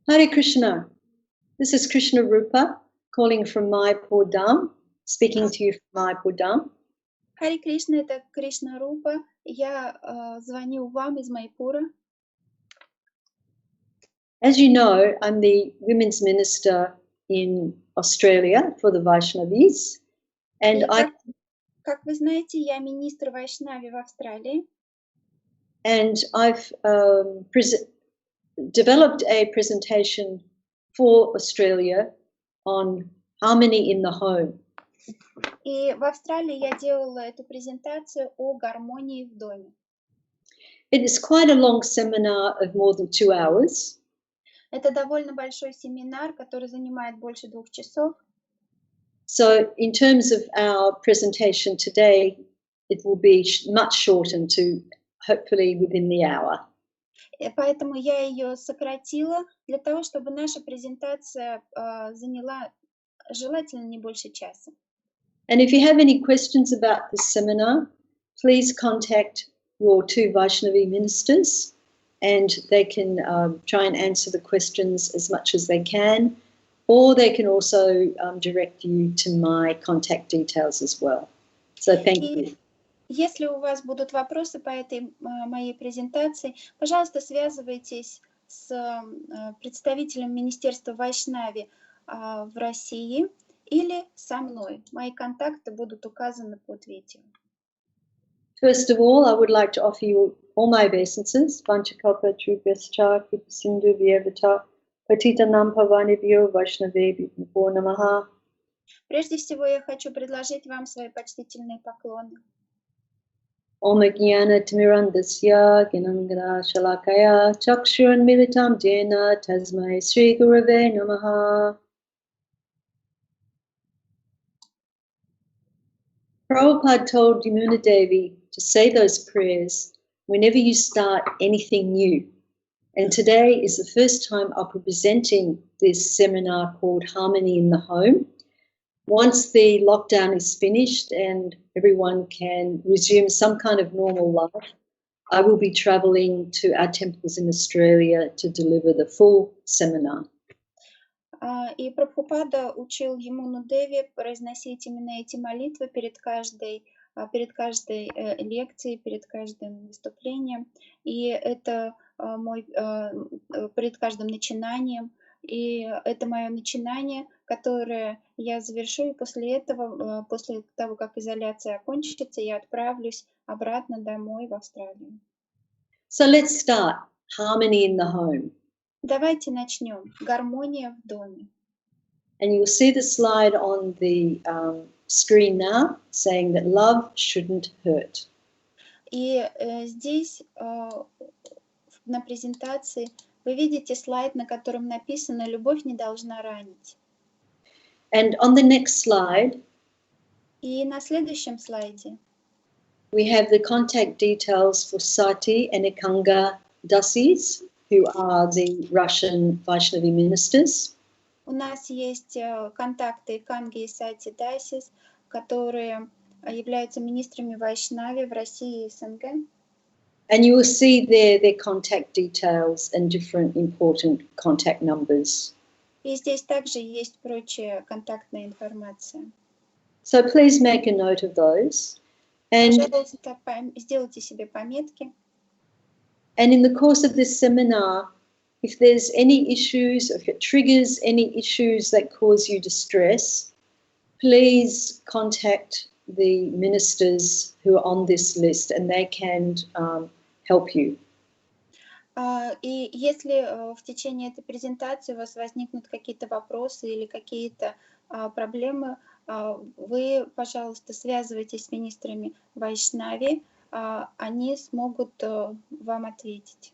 Hare Krishna. This is Krishnarupa calling from Mayapur Dham, speaking to you from Mayapur Dham. Харе Кришна, это Кришнарупа. Я звоню вам из Майпура. As you know, I'm the women's minister in Australia for the Vaishnavis, and как вы знаете, я министр Вайшнави в Австралии. And I've developed a presentation for Australia on harmony in the home. И в Австралии я делала эту презентацию о гармонии в доме. It is quite a long seminar of more than 2 hours. Это довольно большой семинар, который занимает больше 2 часов. So in terms of our presentation today, it will be much shortened to hopefully within the hour. И поэтому я ее сократила для того, чтобы наша презентация заняла желательно не больше часа. And if you have any questions about this seminar, please contact your 2 Vaishnavi ministers, and they can try and answer the questions as much as they can, or they can also direct you to my contact details as well. So thank you. Если у вас будут вопросы по этой моей презентации, пожалуйста, связывайтесь с представителем Министерства Вайшнави в России или со мной. Мои контакты будут указаны под видео. First of all, I would like to offer you all my obeisances. Vanchakalpa Trubhyascha Sindhu Vyavata Patitanam Pavanibhyo Vaishnavebhyo Namo Namaha. Прежде всего, я хочу предложить вам свои почтительные поклоны. Om Jnana Timirandasya Gnanangana Shalakaya Chakshurun Militam Jena Tasmai Sri Gurave Namaha. Prabhupada told Yamuna Devi to say those prayers whenever you start anything new. And today is the first time I'll be presenting this seminar called Harmony in the Home. Once the lockdown is finished and everyone can resume some kind of normal life, I will be travelling to our temples in Australia to deliver the full seminar. И Прабхупада учил Ямуну Деви произносить именно эти молитвы перед каждой лекцией, перед каждым выступлением. И это перед каждым начинанием. И это мое начинание, которое я завершу, и после этого, после того, как изоляция окончится, я отправлюсь обратно домой в Австралию. So let's start. Harmony in the home. Давайте начнем. Гармония в доме. And you'll see the slide on the screen now saying that love shouldn't hurt. И здесь на презентации вы видите слайд, на котором написано «Любовь не должна ранить». And on the next slide, и на следующем слайде we have the contact details for Sati and Ekanga dasis, who are the Russian Vaishnavi ministers. У нас есть контакты Эканги и Сати Дасис, которые являются министрами Вайшнави в России и СНГ. And you will see there their contact details and different important contact numbers. И здесь также есть прочая контактная информация. So please make a note of those. And пожалуйста, сделайте себе пометки. And in the course of this seminar, if there's any issues, if it triggers any issues that cause you distress, please contact the ministers who are on this list and they can help you. И если в течение этой презентации у вас возникнут какие-то вопросы или какие-то проблемы, вы, пожалуйста, связывайтесь с министрами Вайшнави, они смогут вам ответить.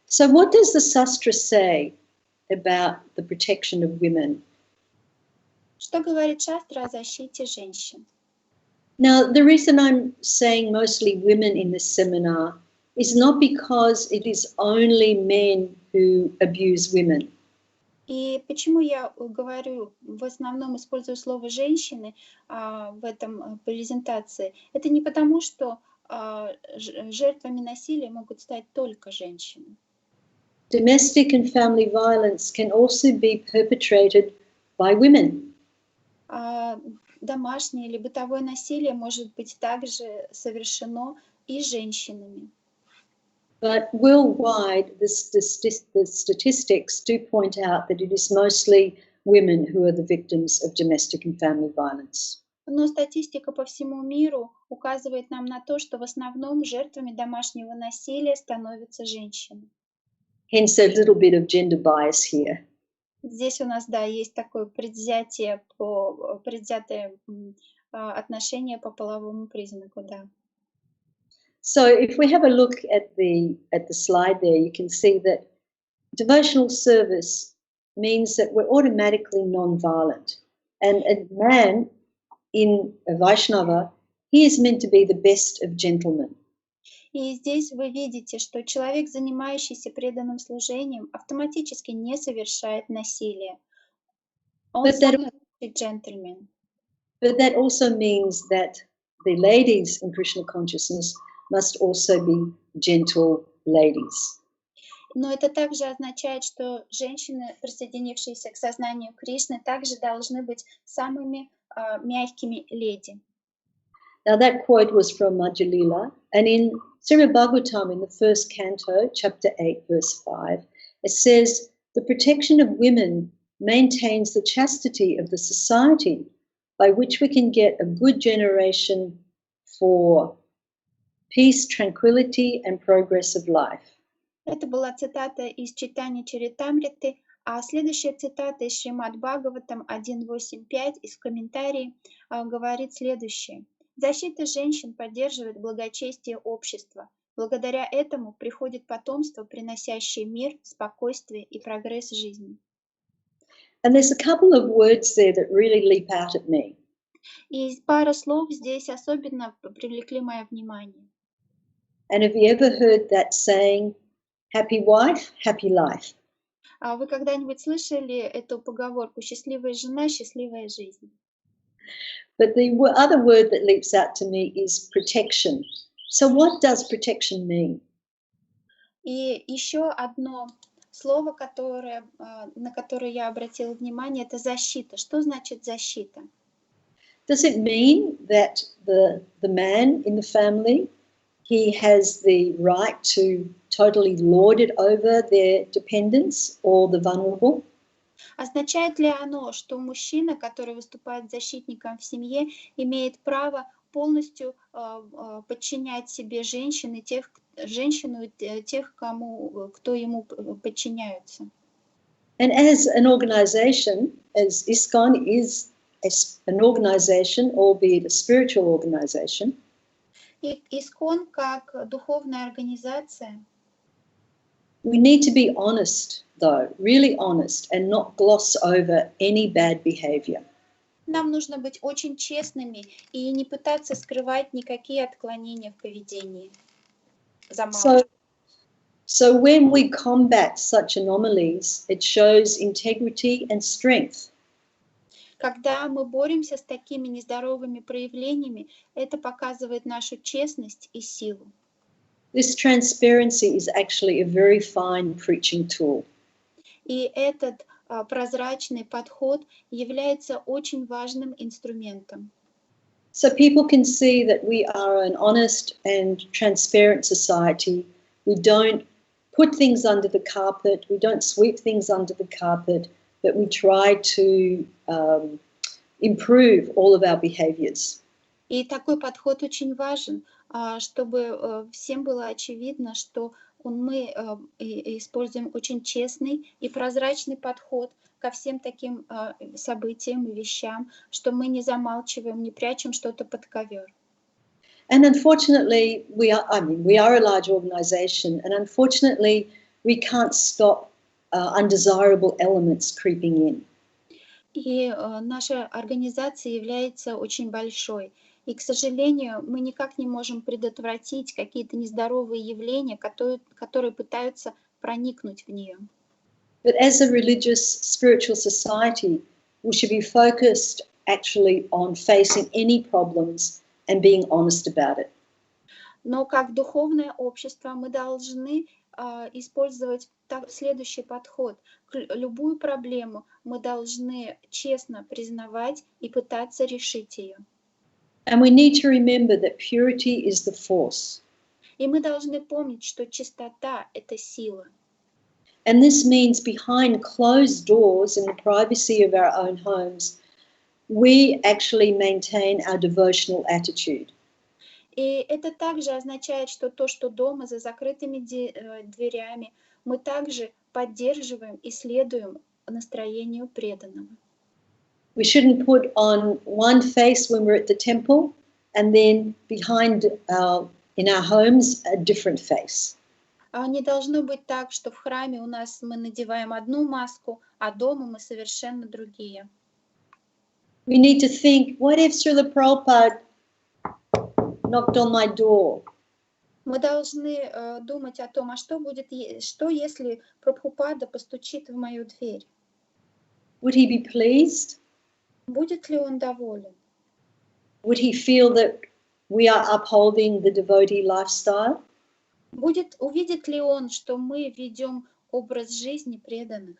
So what does the Sastra say about the protection of women? Что говорит Шастра о защите женщин? Now, the reason I'm saying mostly women in this seminar is not because it is only men who abuse women. И почему я говорю, в основном использую слово «женщины» в этом презентации? Это не потому, что жертвами насилия могут стать только женщины. domestic and family violence can also be perpetrated by women. Домашнее или бытовое насилие может быть также совершено и женщинами. But worldwide, the statistics do point out that it is mostly women who are the victims of domestic and family violence. Но статистика по всему миру указывает нам на то, что в основном жертвами домашнего насилия становятся женщины. Hence a little bit of gender bias here. Здесь у нас, да, есть такое предвзятое отношение по половому признаку, да. So if we have a look at the slide there, you can see that devotional service means that we're automatically non-violent. And a man in a Vaishnava, he is meant to be the best of gentlemen. И здесь вы видите, что человек, занимающийся преданным служением, автоматически не совершает насилие. Он самый лучший джентльмен. But that also means that the ladies in Krishna consciousness must also be gentle ladies. Но это также означает, что женщины, присоединившиеся к сознанию Кришны, также должны быть самыми мягкими леди. Now that quote was from Madhya-lila, and in Srimad Bhagavatam, in the first canto, chapter 8, verse 5, it says, the protection of women maintains the chastity of the society by which we can get a good generation for peace, tranquility, and progress of life. Это была цитата из читания Чаритамриты, а следующая цитата из Шримад Бхагаватам 1.8.5 из комментарии говорит следующее. Защита женщин поддерживает благочестие общества. Благодаря этому приходит потомство, приносящее мир, спокойствие и прогресс жизни. And there's a couple of words there that really leap out at me. И пара слов здесь особенно привлекли мое внимание. And have you ever heard that saying, happy wife, happy life? А вы когда-нибудь слышали эту поговорку «счастливая жена, счастливая жизнь»? But the other word that leaps out to me is protection. So what does protection mean? И еще одно слово, на которое я обратила внимание, это защита. Что значит защита? Does it mean that the man in the family, he has the right to totally lord it over their dependents or the vulnerable? Означает ли оно, что мужчина, который выступает защитником в семье, имеет право полностью подчинять себе женщину и тех, кто ему подчиняются? And as an organization, as ISKCON is an organization, albeit a spiritual organization, И ИСККОН как духовная организация, we need to be honest, though, really honest, and not gloss over any bad behavior. нам нужно быть очень честными и не пытаться скрывать никакие отклонения в поведении. So when we combat such anomalies, it shows integrity and strength. Когда мы боремся с такими нездоровыми проявлениями, это показывает нашу честность и силу. This transparency is actually a very fine preaching tool. И этот прозрачный подход является очень важным инструментом. So people can see that we are an honest and transparent society. We don't put things under the carpet. We don't sweep things under the carpet, but we try to improve all of our behaviors. И такой подход очень важен, чтобы всем было очевидно, что мы используем очень честный и прозрачный подход ко всем таким событиям и вещам, что мы не замалчиваем, не прячем что-то под ковер. And unfortunately, we are a large organization, and unfortunately, we can't stop undesirable elements creeping in. И наша организация является очень большой. И, к сожалению, мы никак не можем предотвратить какие-то нездоровые явления, которые пытаются проникнуть в нее. But as a religious, spiritual society, we should be focused actually on facing any problems and being honest about it. Но как духовное общество мы должны использовать следующий подход. Любую проблему мы должны честно признавать и пытаться решить ее. And we need to remember that purity is the force. И мы должны помнить, что чистота — это сила. And this means behind closed doors in the privacy of our own homes, we actually maintain our devotional attitude. И это также означает, что то, что дома за закрытыми дверями, мы также поддерживаем и следуем настроению преданного. We shouldn't put on one face when we're at the temple and then behind in our homes a different face. Не должно быть так, что в храме у нас мы надеваем одну маску, а дома мы совершенно другие. We need to think, what if Шрилы Прабхупады knocked on my door? Мы должны думать о том, а что если Прабхупада постучит в мою дверь? Would he be pleased? Будет ли он доволен? Would he feel that we are upholding the devotee lifestyle? Увидит ли он, что мы ведем образ жизни преданных?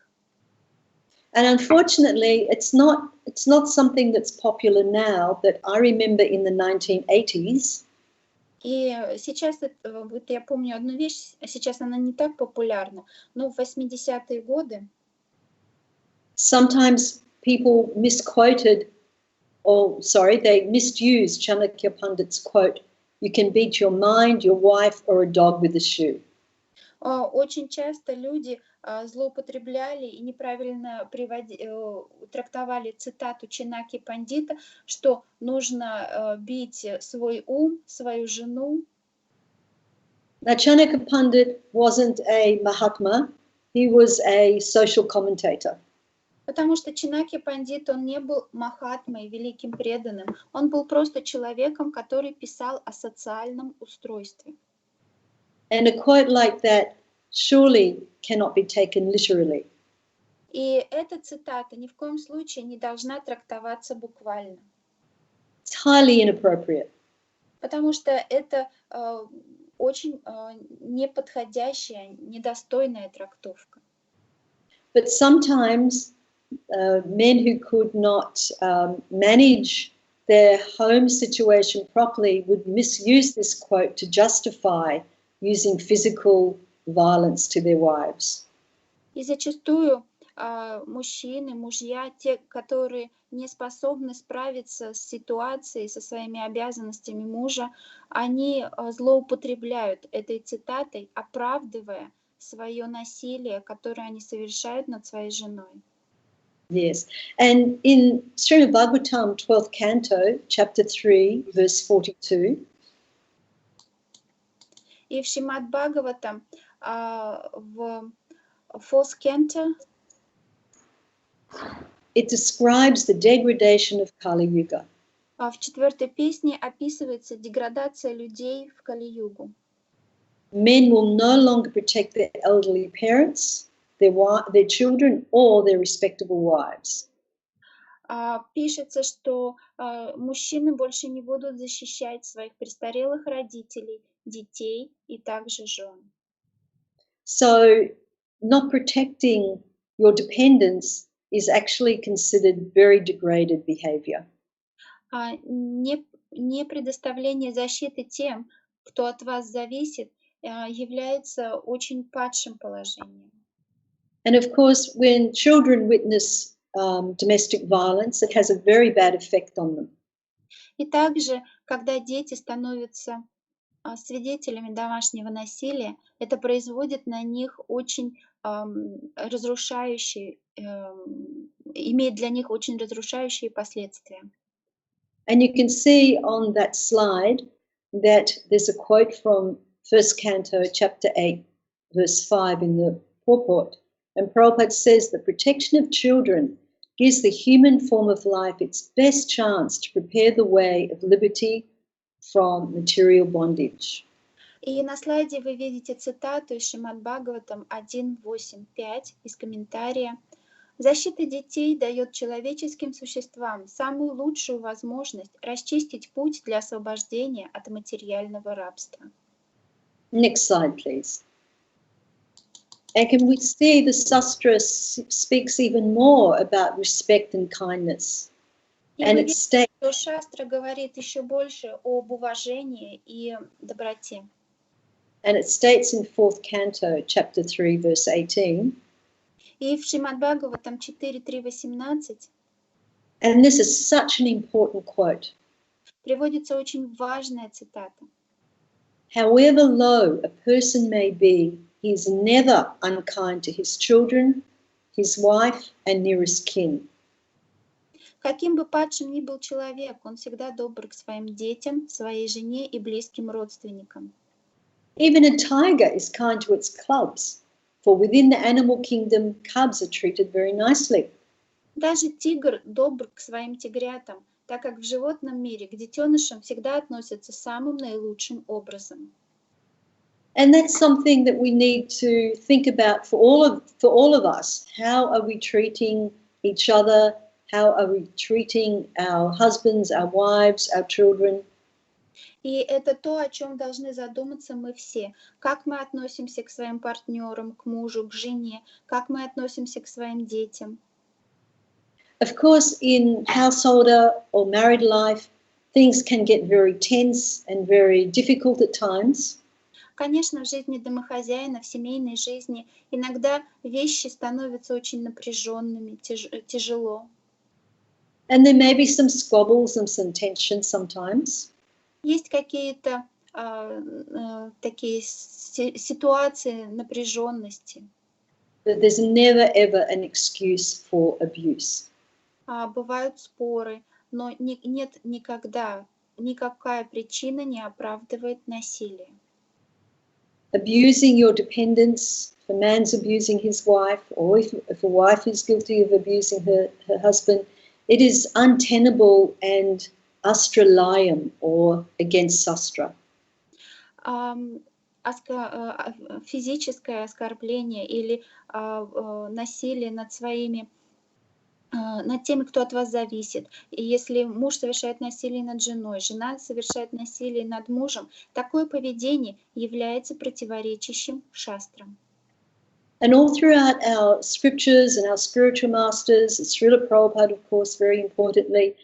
And unfortunately, it's not something that's popular now, but I remember in the 1980s. И сейчас, вот я помню одну вещь, сейчас она не так популярна, но в 80-е годы sometimes people they misused Chanakya Pandit's quote, you can beat your mind, your wife, or a dog with a shoe. Очень часто люди злоупотребляли и неправильно трактовали цитату Чанаки Пандита, что нужно бить свой ум, свою жену. Now, Chanakya Pandit wasn't a Mahatma, he was a social commentator. Потому что Чанаки Пандит, он не был махатмой, великим преданным, он был просто человеком, который писал о социальном устройстве. And a quote like that surely cannot be taken literally. И эта цитата ни в коем случае не должна трактоваться буквально. It's highly inappropriate. Потому что это очень неподходящая, недостойная трактовка. But sometimes men who could not manage their home situation properly would misuse this quote to justify using physical violence to their wives. И зачастую мужчины, мужья, те, которые не способны справиться с ситуацией, со своими обязанностями мужа, они злоупотребляют этой цитатой, оправдывая свое насилие, которое они совершают над своей женой. Yes, and in Srimad Bhagavatam, 12th canto, chapter 3, verse 42, и в Шримад Бхагаватам в fourth canto it describes the degradation of Kali Yuga. В четвертой песне описывается деградация людей в Кали-югу. Men will no longer protect their elderly parents, their children, or their respectable wives. Пишется, что мужчины больше не будут защищать своих престарелых родителей, детей и также жен. So, not protecting your dependents is actually considered very degraded behavior. Не предоставление защиты тем, кто от вас зависит, является очень падшим положением. And of course, when children witness domestic violence, it has a very bad effect on them. И также, когда дети становятся свидетелями домашнего насилия, это производит на них очень имеет для них очень разрушающие последствия. And you can see on that slide that there's a quote from first canto, chapter 8, verse 5 in the purport. And Prabhupada says the protection of children gives the human form of life its best chance to prepare the way of liberty from material bondage. И на слайде вы видите цитату из Шримад Бхагаватам 1.8.5 из комментария. Защита детей дает человеческим существам самую лучшую возможность расчистить путь для освобождения от материального рабства. Next slide, please. And can we see the Sastra speaks even more about respect and kindness? И And вы it видите, states, что Шастра говорит еще больше об уважении и доброте. in 4th canto, chapter 3, verse 18. И в Шримад Бхагаватам 4.3.18 And this is such an important quote. приводится очень важная цитата. However low a person may be, he is never unkind to his children, his wife, and nearest kin. Каким бы падшим ни был человек, он всегда добр к своим детям, своей жене и близким родственникам. Even a tiger is kind to its cubs, for within the animal kingdom, cubs are treated very nicely. Даже тигр добр к своим тигрятам, так как в животном мире к детенышам всегда относятся самым наилучшим образом. And that's something that we need to think about for all of us. How are we treating each other? How are we treating our husbands, our wives, our children? И это то, о чем должны задуматься мы все. Как мы относимся к своим партнерам, к мужу, к жене, как мы относимся к своим детям. Of course, in householder or married life, things can get very tense and very difficult at times. Конечно, в жизни домохозяина, в семейной жизни иногда вещи становятся очень напряженными, тяжело. And there may be some squabbles and some tension sometimes. Есть какие-то такие ситуации напряженности. But there's never ever an excuse for abuse. Бывают споры, но нет никогда, никакая причина не оправдывает насилие. Abusing your dependents, if a man's abusing his wife, or if a wife is guilty of abusing her husband, it is untenable and astralayam, or against sastra. Физическое оскорбление или насилие над теми, кто от вас зависит. И если муж совершает насилие над женой, жена совершает насилие над мужем, такое поведение является противоречащим шастрам. And all throughout our scriptures and our spiritual masters, Шрилы Прабхупады, of course, very importantly,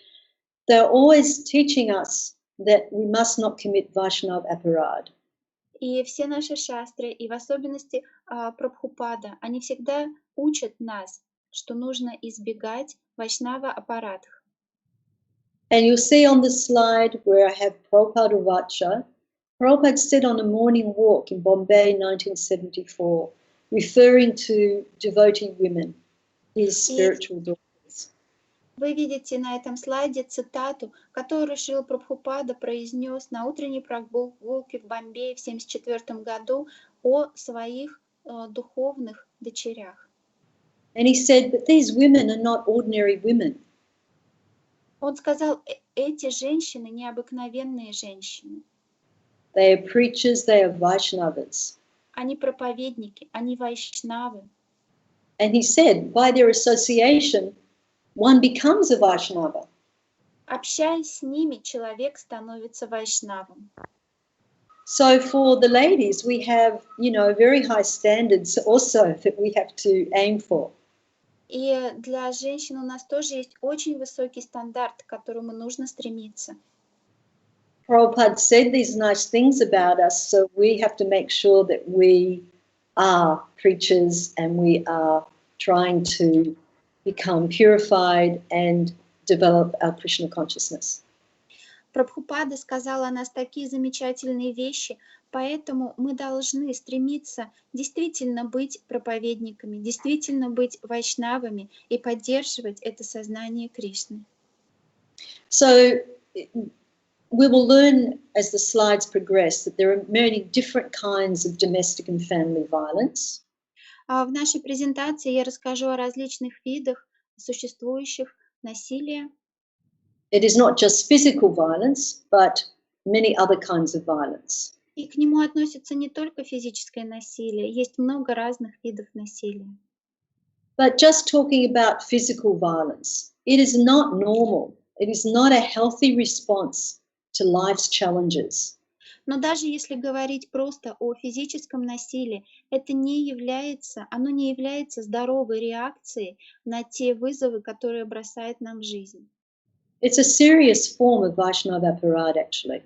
they're always teaching us that we must not commit Vaishnav aparad. И все наши шастры, и в особенности Прабхупада, они всегда учат нас, что нужно избегать вайшнава аппаратов. And you'll see on the slide where I have Prabhupada Vacha. Prabhupada said on a morning walk in Bombay, 1974, referring to devotee women, his spiritual daughters. Вы видите на этом слайде цитату, которую Шрила Прабхупада произнес на утренней прогулке в Бомбее в 1974 году о своих духовных дочерях. And he said, but these women are not ordinary women. Он сказал, эти женщины необыкновенные женщины. They are preachers, they are Vaishnavas. Они проповедники, они вайшнавы. And he said, by their association, one becomes a Vaishnava. Общаясь с ними, человек становится вайшнавом. So for the ladies, we have, very high standards also that we have to aim for. И для женщин у нас тоже есть очень высокий стандарт, к которому нужно стремиться. Prabhupada said these nice things about us, so we have to make sure that we are preachers and we are trying to become purified and develop our Krishna consciousness. Прабхупада сказала о нас такие замечательные вещи, поэтому мы должны стремиться действительно быть проповедниками, действительно быть вайшнавами и поддерживать это сознание Кришны. So we will learn as the slides progress that there are many different kinds of domestic and family violence. В нашей презентации я расскажу о различных видах существующих насилия. It is not just physical violence, but many other kinds of violence. И к нему относится не только физическое насилие, есть много разных видов насилия. But just talking about physical violence, it is not normal. It is not a healthy response to life's challenges. Но даже если говорить просто о физическом насилии, оно не является здоровой реакцией на те вызовы, которые бросает нам жизнь. It's a serious form of Vaishnava aparad, actually.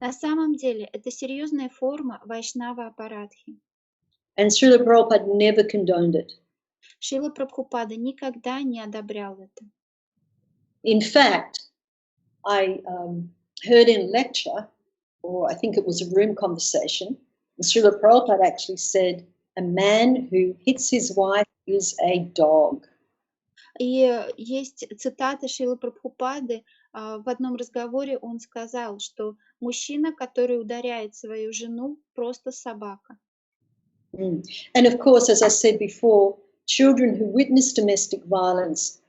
На самом деле, это серьезная форма вайшнава апарадхи. And Srila Prabhupada never condoned it. Шрила Прабхупада никогда не одобрял это. In fact, I heard in a lecture, or I think it was a room conversation, Srila Prabhupada actually said, a man who hits his wife is a dog. И есть цитата Шрилы Прабхупады, в одном разговоре он сказал, что мужчина, который ударяет свою жену, просто собака. And of course, as I said before, children who witness domestic violence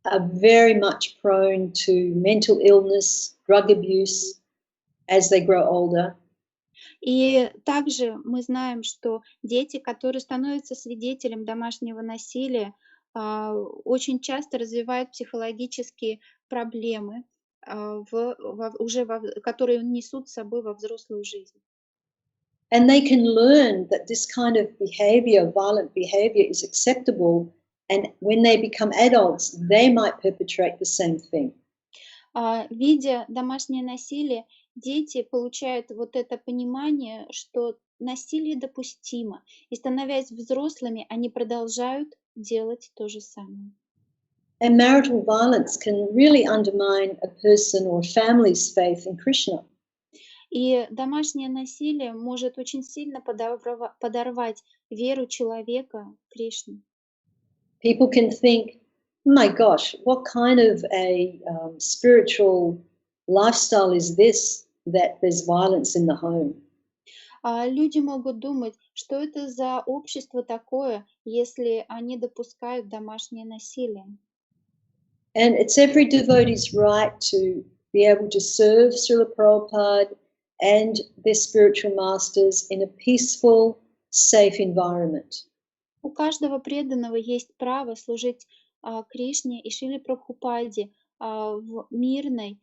are very much prone to mental illness, drug abuse as they grow older. И также мы знаем, что дети, которые становятся свидетелем домашнего насилия, очень часто развивают психологические проблемы, которые несут с собой во взрослую жизнь. And they can learn that this kind of behavior, violent behavior, is acceptable, and when they become adults, they might perpetrate the same thing. Видя домашнее насилие, дети получают вот это понимание, что насилие допустимо, и становясь взрослыми, они продолжают делать то же самое. And marital violence can really undermine a person or a family's faith in Krishna. И домашнее насилие может очень сильно подорвать веру человека в Кришну. People can think, my gosh, what kind of a spiritual lifestyle is this, that there's violence in the home? Люди могут думать, что это за общество такое, если они допускают домашнее насилие. And it's every devotee's right to be able to serve Srila Prabhupada and their spiritual masters in a peaceful, safe environment. У каждого преданного есть право служить Кришне и Шриле Прабхупаде в мирной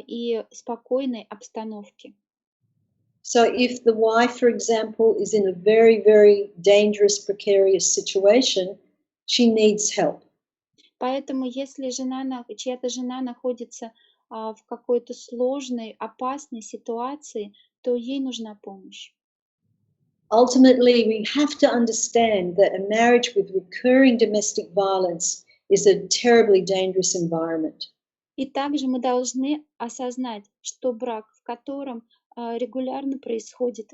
и спокойной обстановке. So if the wife, for example, is in a very, very dangerous, precarious situation, she needs help. Поэтому если чья-то жена находится в какой-то сложной, опасной ситуации, то ей нужна помощь. Ultimately, we have to understand that a marriage with recurring domestic violence is a terribly dangerous environment. И также мы должны осознать, что брак, в котором регулярно происходит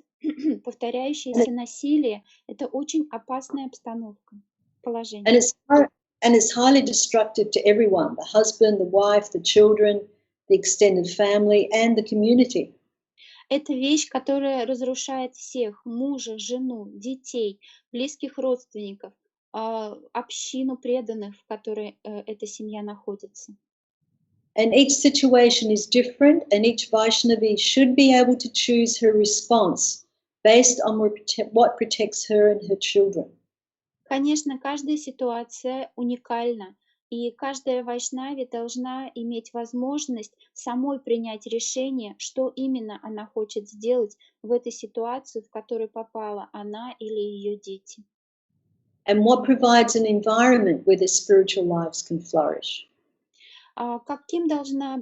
повторяющееся насилие, это очень опасная обстановка, положение. And it's highly destructive to everyone, the husband, the wife, the children, the extended family, and the community. Это вещь, которая разрушает всех: мужа, жену, детей, близких родственников, общину преданных, в которой эта семья находится. And each situation is different, and each Vaishnavi should be able to choose her response based on what protects her and her children. Конечно, каждая ситуация уникальна, и каждая вайшнави должна иметь возможность самой принять решение, что именно она хочет сделать в этой ситуации, в которую попала она или ее дети. And what provides an environment where their spiritual lives can flourish. Каким должна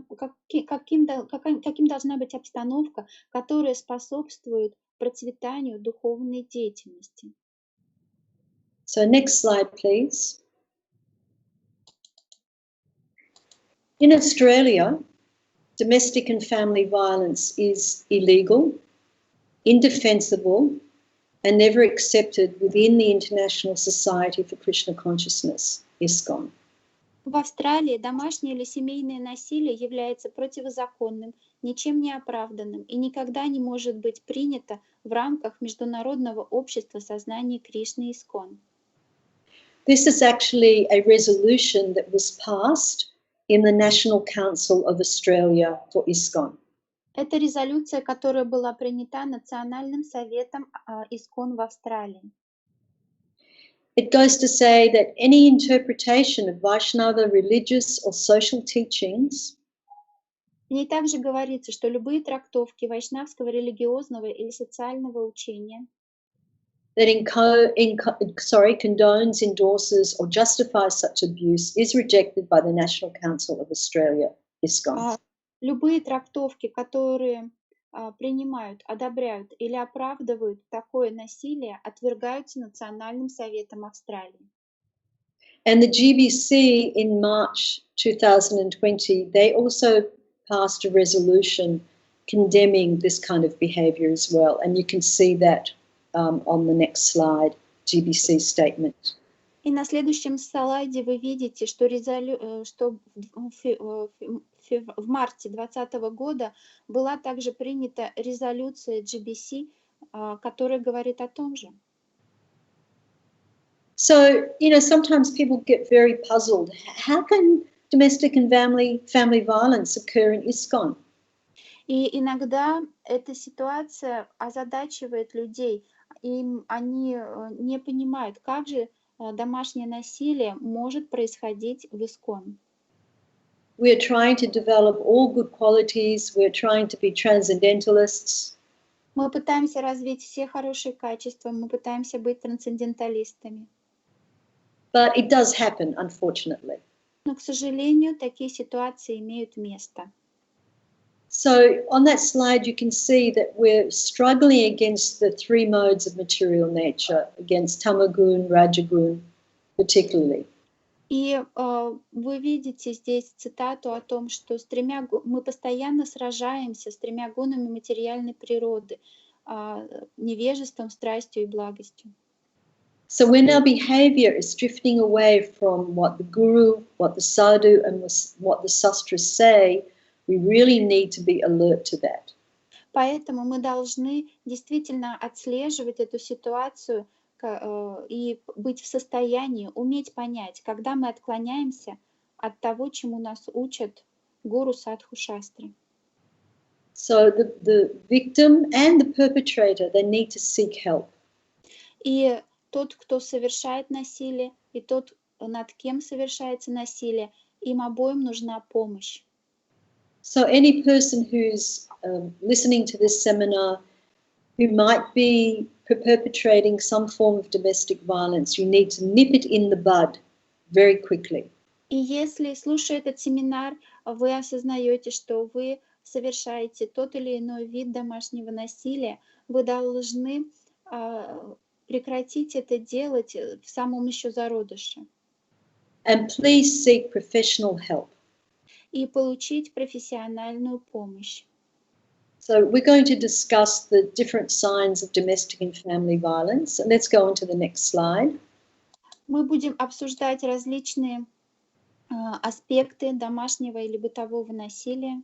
быть обстановка, которая способствует процветанию духовной деятельности? So next slide, please. In Australia, domestic and family violence is illegal, indefensible, and never accepted within the International Society for Krishna Consciousness, ISKCON. В Австралии домашнее или семейное насилие является противозаконным, ничем не оправданным и никогда не может быть принято в рамках Международного общества сознания Кришны ISKCON. This is actually a resolution that was passed in the National Council of Australia for ISKCON. Это резолюция, которая была принята Национальным советом ISKCON в Австралии. It goes to say that any interpretation of Vaishnava religious or social teachings В ней также говорится, что любые трактовки вайшнавского религиозного или социального учения, that condones, endorses, or justifies such abuse is rejected by the National Council of Australia, ISKCON. Любые трактовки, которые принимают, одобряют или оправдывают такое насилие, отвергаются Национальным советом Австралии. And the GBC in March 2020, they also passed a resolution condemning this kind of behaviour as well. And you can see that on the next slide, GBC statement. И на следующем слайде вы видите, что, в марте 2020 года была также принята резолюция GBC, которая говорит о том же. So, sometimes people get very puzzled. How can domestic and family violence occur in ISKCON? И иногда эта ситуация озадачивает людей, и они не понимают, как же домашнее насилие может происходить в ISKCON. We're trying to develop all good qualities. We're trying to be transcendentalists. Мы пытаемся развить все хорошие качества, мы пытаемся быть трансценденталистами. But it does happen, unfortunately. Но, к сожалению, такие ситуации имеют место. So on that slide, you can see that we're struggling against the three modes of material nature, against tamagun, rajagun, particularly. И вы видите здесь цитату о том, что мы постоянно сражаемся с тремя гунами материальной природы, невежеством, страстью и благостью. So when our behavior is drifting away from what the guru, what the sadhu, and what the sastras say, we really need to be alert to that. Поэтому мы должны действительно отслеживать эту ситуацию и быть в состоянии уметь понять, когда мы отклоняемся от того, чему нас учат гуру, садху, шастры. So the victim and the perpetrator, they need to seek help. И тот, кто совершает насилие, и тот, над кем совершается насилие, им обоим нужна помощь. So any person who's listening to this seminar who might be perpetrating some form of domestic violence, you need to nip it in the bud very quickly. И если, слушая этот семинар, вы осознаете, что вы совершаете тот или иной вид домашнего насилия, вы должны прекратить это делать в самом еще зародыше. And please seek professional help. И получить профессиональную помощь. So we're going to discuss the different signs of domestic and family violence. And let's go on to the next slide. Мы будем обсуждать различные аспекты домашнего или бытового насилия.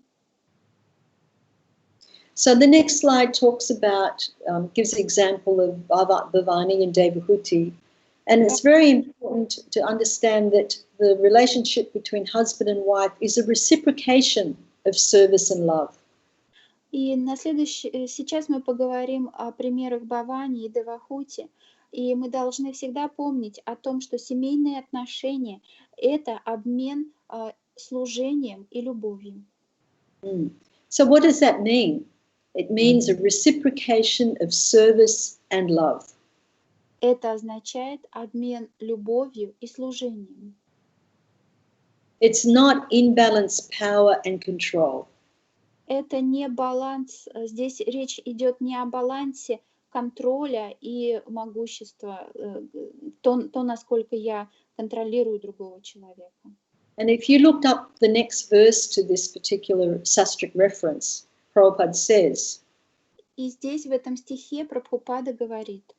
So the next slide talks about, gives an example of Bhavani and Devahuti. And it's very important to understand that the relationship between husband and wife is a reciprocation of service and love. И сейчас мы поговорим о примерах Бхавани и Девахути. И мы должны всегда помнить о том, что семейные отношения — это обмен служением и любовью. So what does that mean? It means a reciprocation of service and love. Это означает обмен любовью и служением. It's not imbalanced power and control. Это не баланс, здесь речь идет не о балансе контроля и могущества, то, насколько я контролирую другого человека. And if you looked up the next verse to this particular sastric reference, Prabhupada says, И здесь в этом стихе Прабхупада говорит: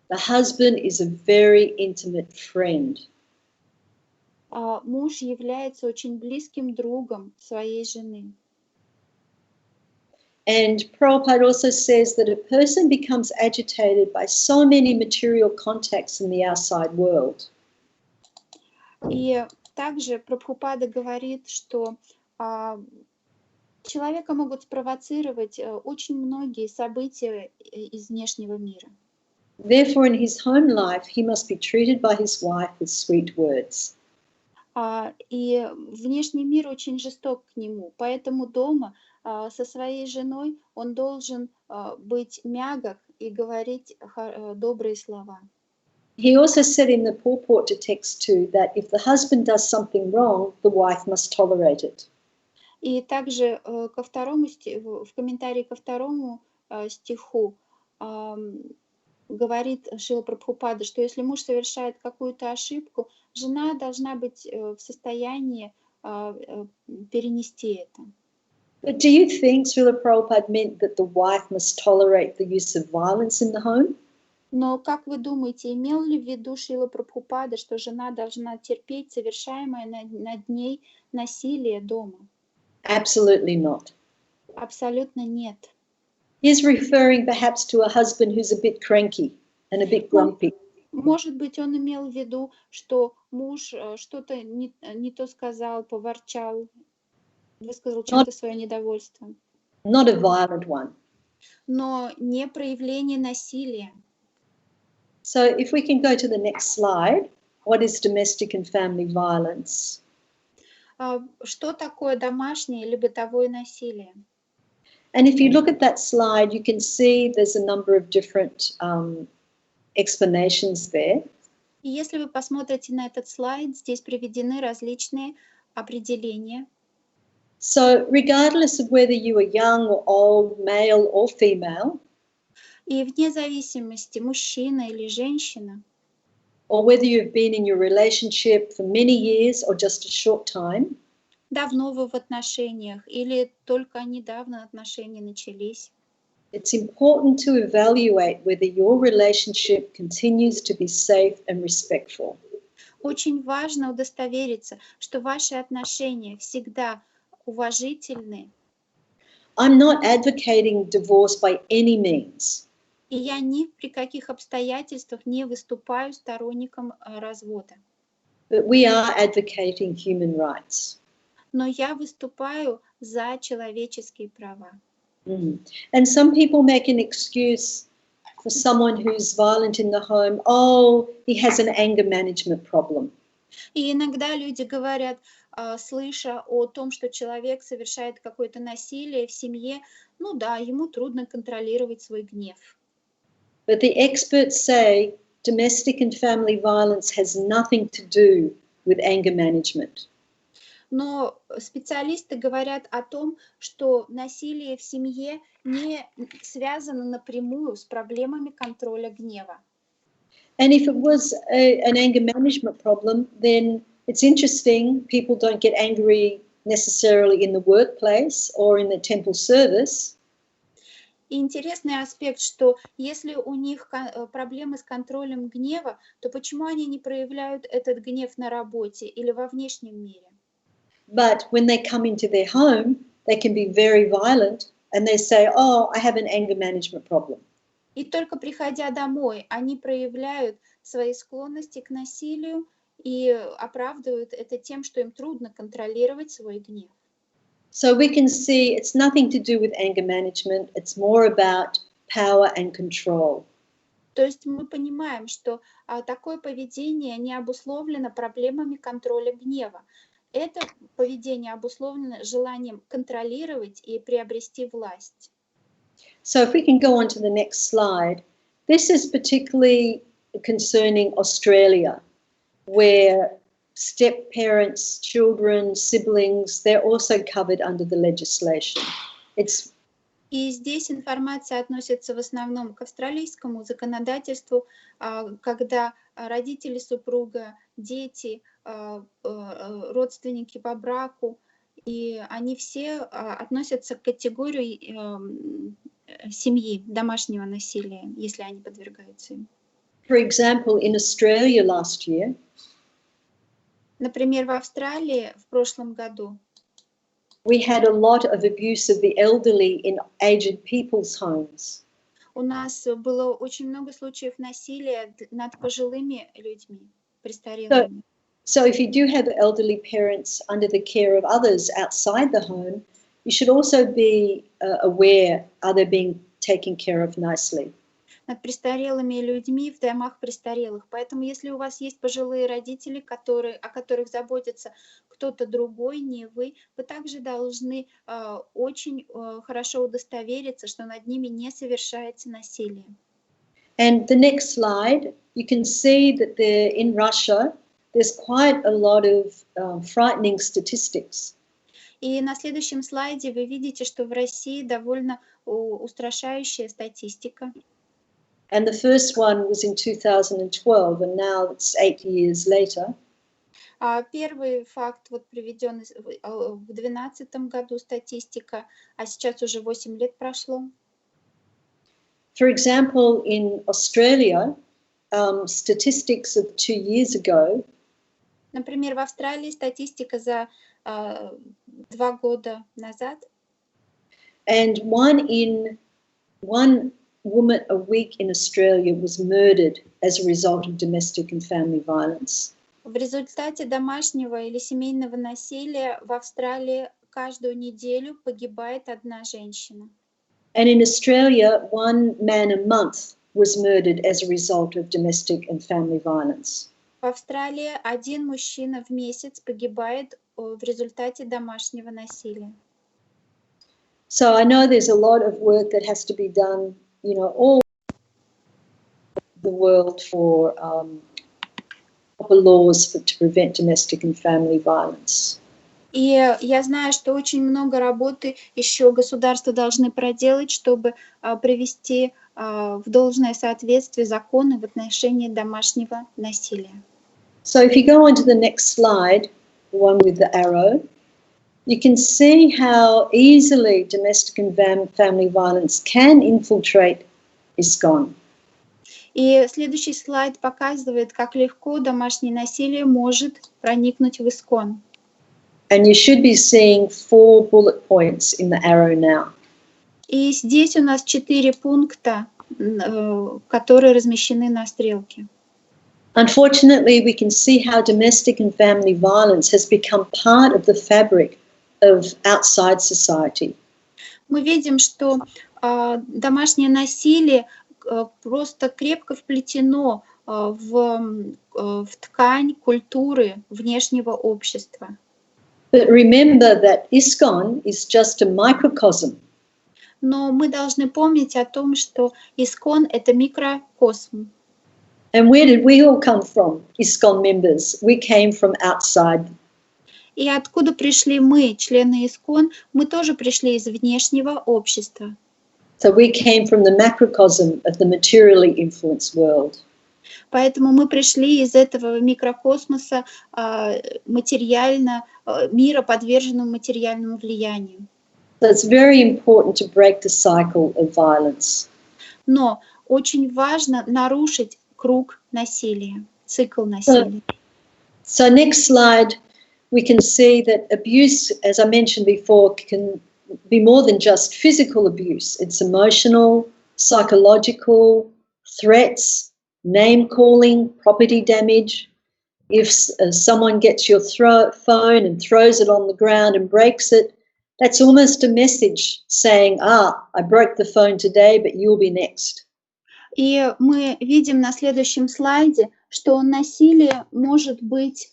the husband is a very intimate friend. Муж является очень близким другом своей жены. And Prabhupada also says that a person becomes agitated by so many material contacts in the outside world. И также Прабхупада говорит, что человека могут спровоцировать очень многие события из внешнего мира. Therefore, in his home life, he must be treated by his wife with sweet words. И внешний мир очень жесток к нему, поэтому дома со своей женой он должен быть мягок и говорить добрые слова. He also said in the purport to text 2 that if the husband does something wrong, the wife must tolerate it. И также ко второму в комментарии ко второму стиху говорит Шрила Прабхупада, что если муж совершает какую-то ошибку, жена должна быть в состоянии перенести это. But do you think Srila Prabhupada meant that the wife must tolerate the use of violence in the home? Но как вы думаете, имел ли в виду Шрила Прабхупада, что жена должна терпеть совершаемое над ней насилие дома? Absolutely not. Абсолютно нет. He's referring perhaps to a husband who's a bit cranky and a bit grumpy. Может быть, он имел в виду, что муж что-то не то сказал, поворчал, высказал чем-то свое недовольство. Not a violent one. Но не проявление насилия. So if we can go to the next slide, what is domestic and family violence? Что такое домашнее или бытовое насилие? And if you look at that slide, you can see there's a number of different explanations there. И если вы посмотрите на этот слайд, здесь приведены различные определения. So regardless of whether you are young or old, male or female, И вне зависимости, мужчина или женщина, or whether you've been in your relationship for many years or just a short time, давно вы в отношениях или только недавно отношения начались, it's important to evaluate whether your relationship continues to be safe and respectful. очень важно удостовериться, что ваши отношения всегда уважительны. I'm not advocating divorce by any means. И я ни при каких обстоятельствах не выступаю сторонником развода. But we are advocating human rights. Но я выступаю за человеческие права. And some people make an excuse for someone who's violent in the home, oh, he has an anger management problem. И иногда люди говорят, слыша о том, что человек совершает какое-то насилие в семье, ну да, ему трудно контролировать свой гнев. But the experts say domestic and family violence has nothing to do with anger management. Но специалисты говорят о том, что насилие в семье не связано напрямую с проблемами контроля гнева. And if it was an anger management problem, then it's interesting, people don't get angry necessarily in the workplace or in the temple service. И интересный аспект, что если у них проблемы с контролем гнева, то почему они не проявляют этот гнев на работе или во внешнем мире? But when they come into their home, they can be very violent and they say, oh, I have an anger management problem. И только приходя домой, они проявляют свои склонности к насилию и оправдывают это тем, что им трудно контролировать свой гнев. So we can see it's nothing to do with anger management, it's more about power and control. То есть мы понимаем, что такое поведение не обусловлено проблемами контроля гнева. Это поведение обусловлено желанием контролировать и приобрести власть. So if we can go on to the next slide, this is particularly concerning Australia, where step-parents, children, siblings, they're also covered under the legislation. И здесь информация относится в основном к австралийскому законодательству, когда родители супруга, дети, родственники по браку, и они все относятся к категории семьи, домашнего насилия, если они подвергаются им. For example, in Australia last year, например, в Австралии в прошлом году we had a lot of abuse of the elderly in aged people's homes. У нас было очень много случаев насилия над пожилыми людьми, престарелыми. So if you do have elderly parents under the care of others outside the home, you should also be aware, are they being taken care of nicely? над престарелыми людьми в домах престарелых. Поэтому, если у вас есть пожилые родители, о которых заботится кто-то другой, не вы, вы также должны очень хорошо удостовериться, что над ними не совершается насилие. And the next slide, you can see that in Russia, there's quite a lot of frightening statistics. И на следующем слайде вы видите, что в России довольно устрашающая статистика. And the first one was in 2012, and now it's 8 years later. Первый факт вот приведен в 2012 году статистика, а сейчас уже 8 лет прошло. For example, in Australia, statistics of 2 years ago. Например, в Австралии статистика за 2 года назад. And one woman a week in Australia was murdered as a result of domestic and family violence. В результате домашнего или семейного насилия в Австралии каждую неделю погибает одна женщина. And in Australia, 1 man a month was murdered as a result of domestic and family violence. В Австралии один мужчина в месяц погибает в результате домашнего насилия. So I know there's a lot of work that has to be done, all the world for proper laws to prevent domestic and family violence. И я знаю, что очень много работы еще государства должны проделать, чтобы привести в должное соответствие законы в отношении домашнего насилия. So if you go on to the next slide, the one with the arrow, you can see how easily domestic and family violence can infiltrate ISKCON. И следующий слайд показывает, как легко домашнее насилие может проникнуть в ISKCON. And you should be seeing 4 bullet points in the arrow now. И здесь у нас 4 пункта, которые размещены на стрелке. Unfortunately, we can see how domestic and family violence has become part of the fabric of outside society. Мы видим, что домашнее насилие просто крепко вплетено в ткань культуры внешнего общества. But remember that ISKCON is just a microcosm. Но мы должны помнить о том, что ISKCON — это микрокосм. And where did we all come from, ISKCON members? We came from outside. И откуда пришли мы, члены ISKCON? Мы тоже пришли из внешнего общества. So we came from the macrocosm of the materially influenced world. Поэтому мы пришли из этого микрокосмоса мира, подверженного материальному влиянию. So it's very important to break the cycle of violence. Но очень важно нарушить круг насилия, цикл насилия. So next slide, we can see that abuse, as I mentioned before, can be more than just physical abuse. It's emotional, psychological, threats, name calling, property damage. If someone gets your phone and throws it on the ground and breaks it, that's almost a message saying, I broke the phone today, but you'll be next. И мы видим на следующем слайде, что насилие может быть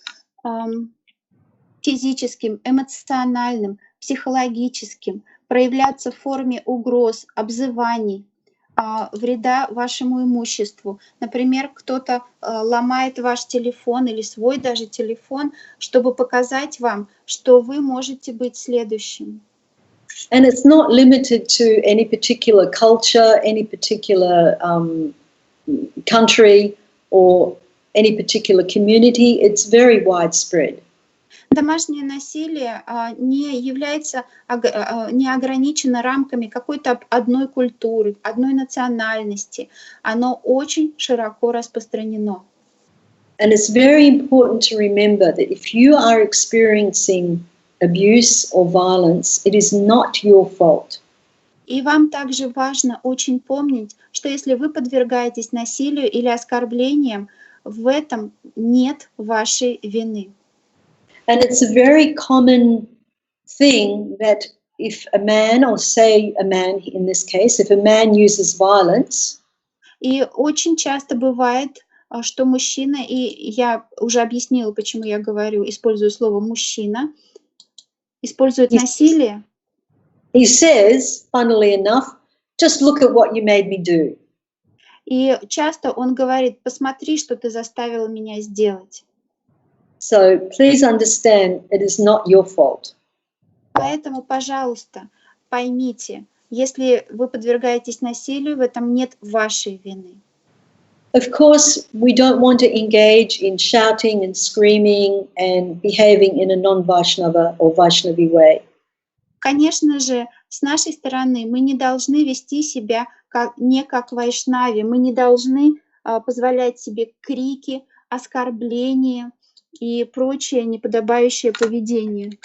физическим, эмоциональным, психологическим, проявляться в форме угроз, обзываний, вреда вашему имуществу. Например, кто-то ломает ваш телефон или свой даже телефон, чтобы показать вам, что вы можете быть следующим. And it's not limited to any particular culture, any particular country, or any particular community. It's very widespread. Домашнее насилие не ограничено рамками какой-то одной культуры, одной национальности. Оно очень широко распространено. And it's very important to remember that if you are experiencing abuse or violence, it is not your fault. И вам также важно очень помнить, что если вы подвергаетесь насилию или оскорблениям, в этом нет вашей вины. And it's a very common thing that if a man, or say a man in this case, if a man uses violence, И очень часто бывает, что мужчина, и я уже объяснила, почему я говорю, использую слово «мужчина», использует насилие. He says, funnily enough, just look at what you made me do. И часто он говорит: посмотри, что ты заставила меня сделать. So please understand, it is not your fault. Поэтому, пожалуйста, поймите, если вы подвергаетесь насилию, в этом нет вашей вины. Of course, we don't want to engage in shouting and screaming and behaving in a non-Vaishnava or Vaishnavi way. Конечно же, с нашей стороны мы не должны вести себя не как вайшнави, мы не должны позволять себе крики, оскорбления и прочее неподобающее поведение.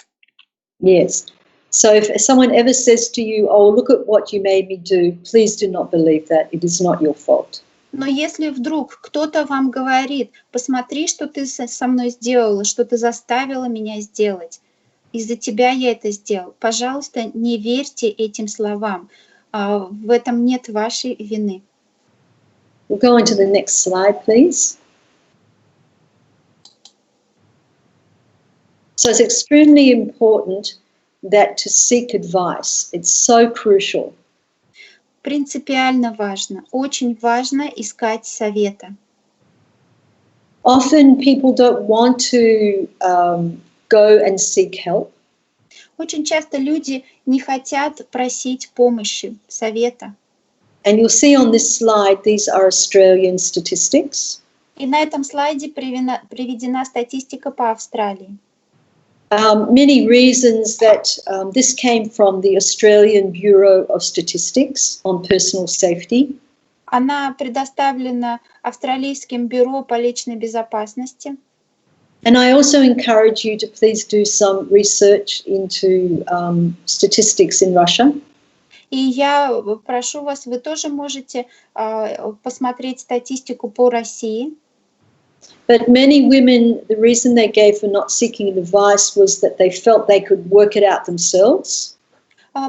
Yes. So if someone ever says to you, oh, look at what you made me do, please do not believe that. It is not your fault. Но если вдруг кто-то вам говорит: посмотри, что ты со мной сделала, что ты заставила меня сделать, из-за тебя я это сделал, пожалуйста, не верьте этим словам. В этом нет вашей вины. We'll go on to the next slide, please. So it's extremely important that to seek advice. It's so crucial. Принципиально важно, очень важно искать совета. Often people don't want to go and seek help. Очень часто люди не хотят просить помощи, совета. And you'll see on this slide, these are Australian statistics. И на этом слайде приведена статистика по Австралии. Many reasons that this came from the Australian Bureau of Statistics on personal safety. Она предоставлена Австралийским бюро по личной безопасности. And I also encourage you to please do some research into statistics in Russia. И я прошу вас, вы тоже можете посмотреть статистику по России. But many women, the reason they gave for not seeking advice was that they felt they could work it out themselves.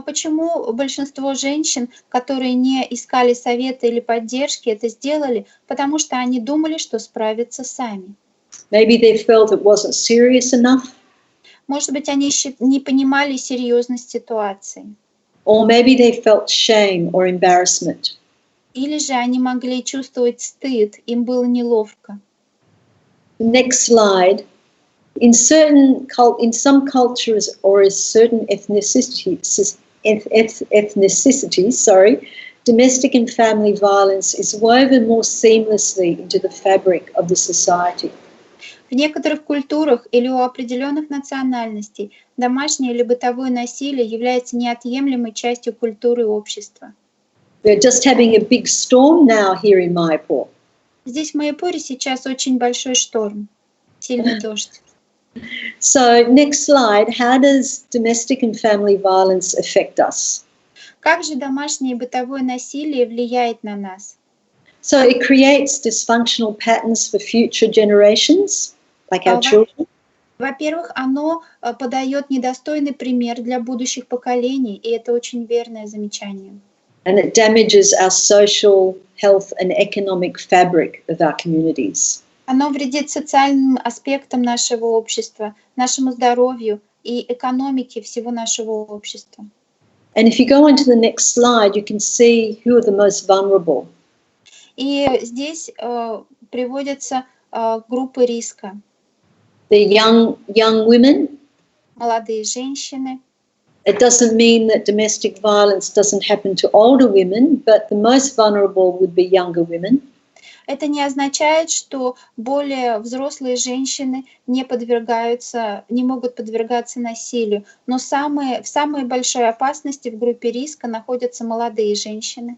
Почему большинство женщин, которые не искали совета или поддержки, это сделали? Потому что они думали, что справятся сами. Maybe they felt it wasn't serious enough. Может быть, они не понимали серьезность ситуации. Or maybe they felt shame or embarrassment. Или же они могли чувствовать стыд, им было неловко. Next slide. In some cultures or in certain ethnicities, domestic and family violence is woven more seamlessly into the fabric of the society. В некоторых культурах или у определенных национальностей домашнее или бытовое насилие является неотъемлемой частью культуры общества. We're just having a big storm now here in Mayapur. Здесь в Майяпуре сейчас очень большой шторм, сильный дождь. So next slide, how does domestic and family violence affect us? Как же домашнее и бытовое насилие влияет на нас? So it creates dysfunctional patterns for future generations, like our children. Во-первых, оно подает недостойный пример для будущих поколений, и это очень верное замечание. And it damages our social, health and economic fabric of our communities. Оно вредит социальным аспектам нашего общества, нашему здоровью и экономике всего нашего общества. And if you go on to the next slide, you can see who are the most vulnerable. И здесь приводятся группы риска. The young women. Молодые женщины. It doesn't mean that domestic violence doesn't happen to older women, but the most vulnerable would be younger women. Это не означает, что более взрослые женщины не могут подвергаться насилию, но в самой большой опасности в группе риска находятся молодые женщины.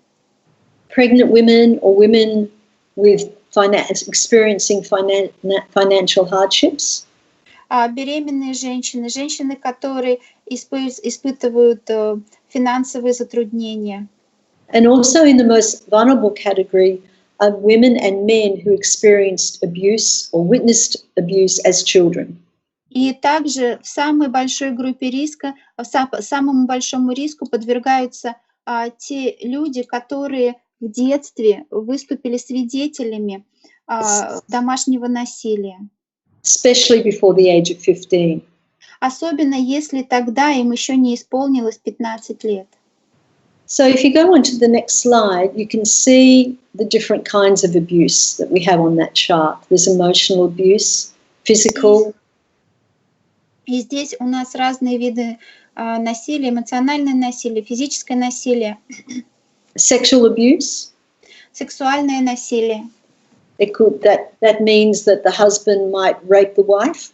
Pregnant women or women with experiencing financial hardships. Беременные женщины, женщины, которые испытывают финансовые затруднения. And also in the most vulnerable category are women and men who experienced abuse or witnessed abuse as children. И также в самой большой группе риска, самому большому риску подвергаются те люди, которые в детстве выступили свидетелями домашнего насилия. Especially before the age of 15. Особенно если тогда им еще не исполнилось 15 лет. So if you go on to the next slide, you can see the different kinds of abuse that we have on that chart. There's emotional abuse, physical. И здесь у нас разные виды насилия: эмоциональное насилие, физическое насилие, Sexual abuse. сексуальное насилие. That means that the husband might rape the wife.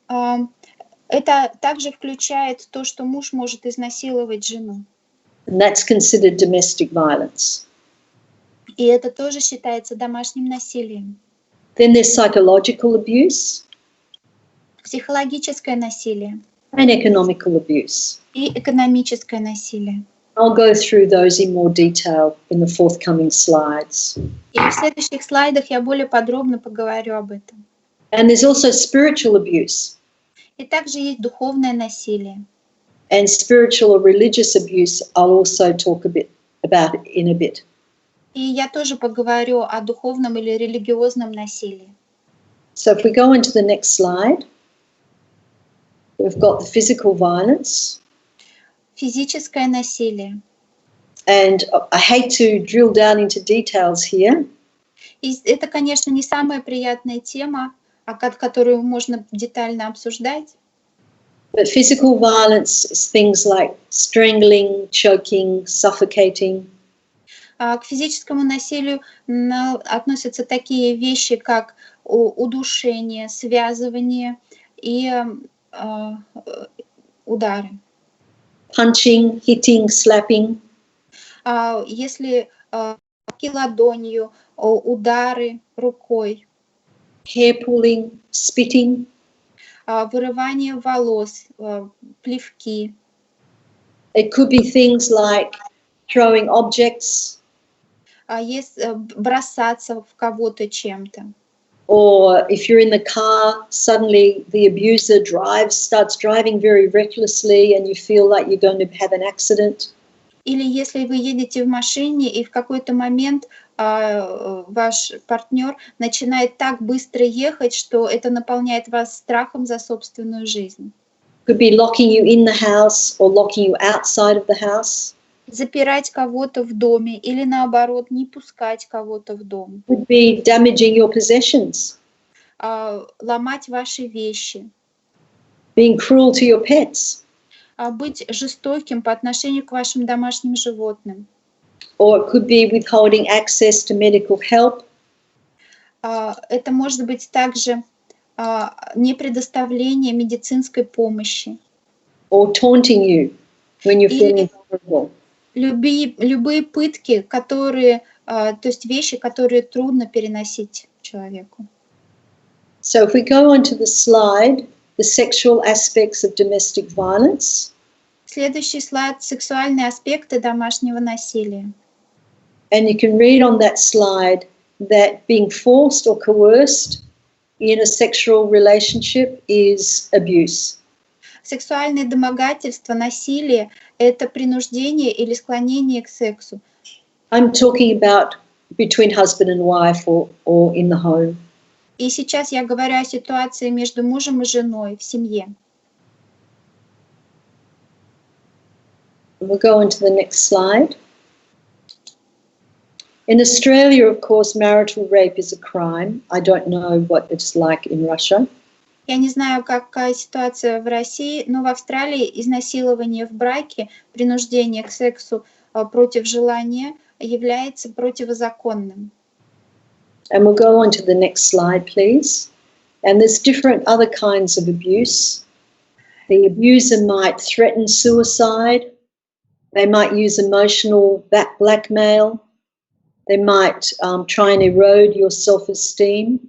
Это также включает то, что муж может изнасиловать жену. And that's considered domestic violence. И это тоже считается домашним насилием. Then there's psychological abuse. Психологическое насилие. And economical abuse. И экономическое насилие. I'll go through those in more detail in the forthcoming slides. И в следующих слайдах я более подробно поговорю об этом. And there's also spiritual abuse. И также есть духовное насилие. And spiritual or religious abuse I'll also talk a bit about in a bit. И я тоже поговорю о духовном или религиозном насилии. So if we go into the next slide, we've got the physical violence. Физическое насилие. And I hate to drill down into details here. И это, конечно, не самая приятная тема, которую можно детально обсуждать. But physical violence is things like strangling, choking, suffocating. К физическому насилию относятся такие вещи, как удушение, связывание и удары. Punching, hitting, slapping. Если ладонью, удары рукой. Hair pulling, spitting. Вырывание волос, плевки. It could be things like throwing objects. Бросаться в кого-то чем-то. Or if you're in the car, suddenly the abuser starts driving very recklessly and you feel like you're going to have an accident. Или если вы едете в машине и в какой-то момент ваш партнер начинает так быстро ехать, что это наполняет вас страхом за собственную жизнь. Could be locking you in the house or locking you outside of the house. Запирать кого-то в доме или наоборот не пускать кого-то в дом. Could be damaging your possessions. Ломать ваши вещи. Being cruel to your pets. Быть жестоким по отношению к вашим домашним животным. Or it could be withholding access to medical help. Это может быть также непредоставление медицинской помощи. Or taunting you when you're feeling vulnerable. Любые пытки, то есть вещи, которые трудно переносить человеку. So if we go on to the slide, the sexual aspects of domestic violence. Следующий слайд — сексуальные аспекты домашнего насилия. And you can read on that slide that being forced or coerced in a sexual relationship is abuse. Сексуальное домогательство, насилие — это принуждение или склонение к сексу. I'm talking about between husband and wife or in the home. И сейчас я говорю о ситуации между мужем и женой в семье. We'll go on to the next slide. In Australia, of course, marital rape is a crime. I don't know what it's like in Russia. Я не знаю, какая ситуация в России, но в Австралии изнасилование в браке, принуждение к сексу против желания является противозаконным. And we'll go on to the next slide, please. And there's different other kinds of abuse. The abuser might threaten suicide. They might use emotional blackmail. They might try and erode your self-esteem.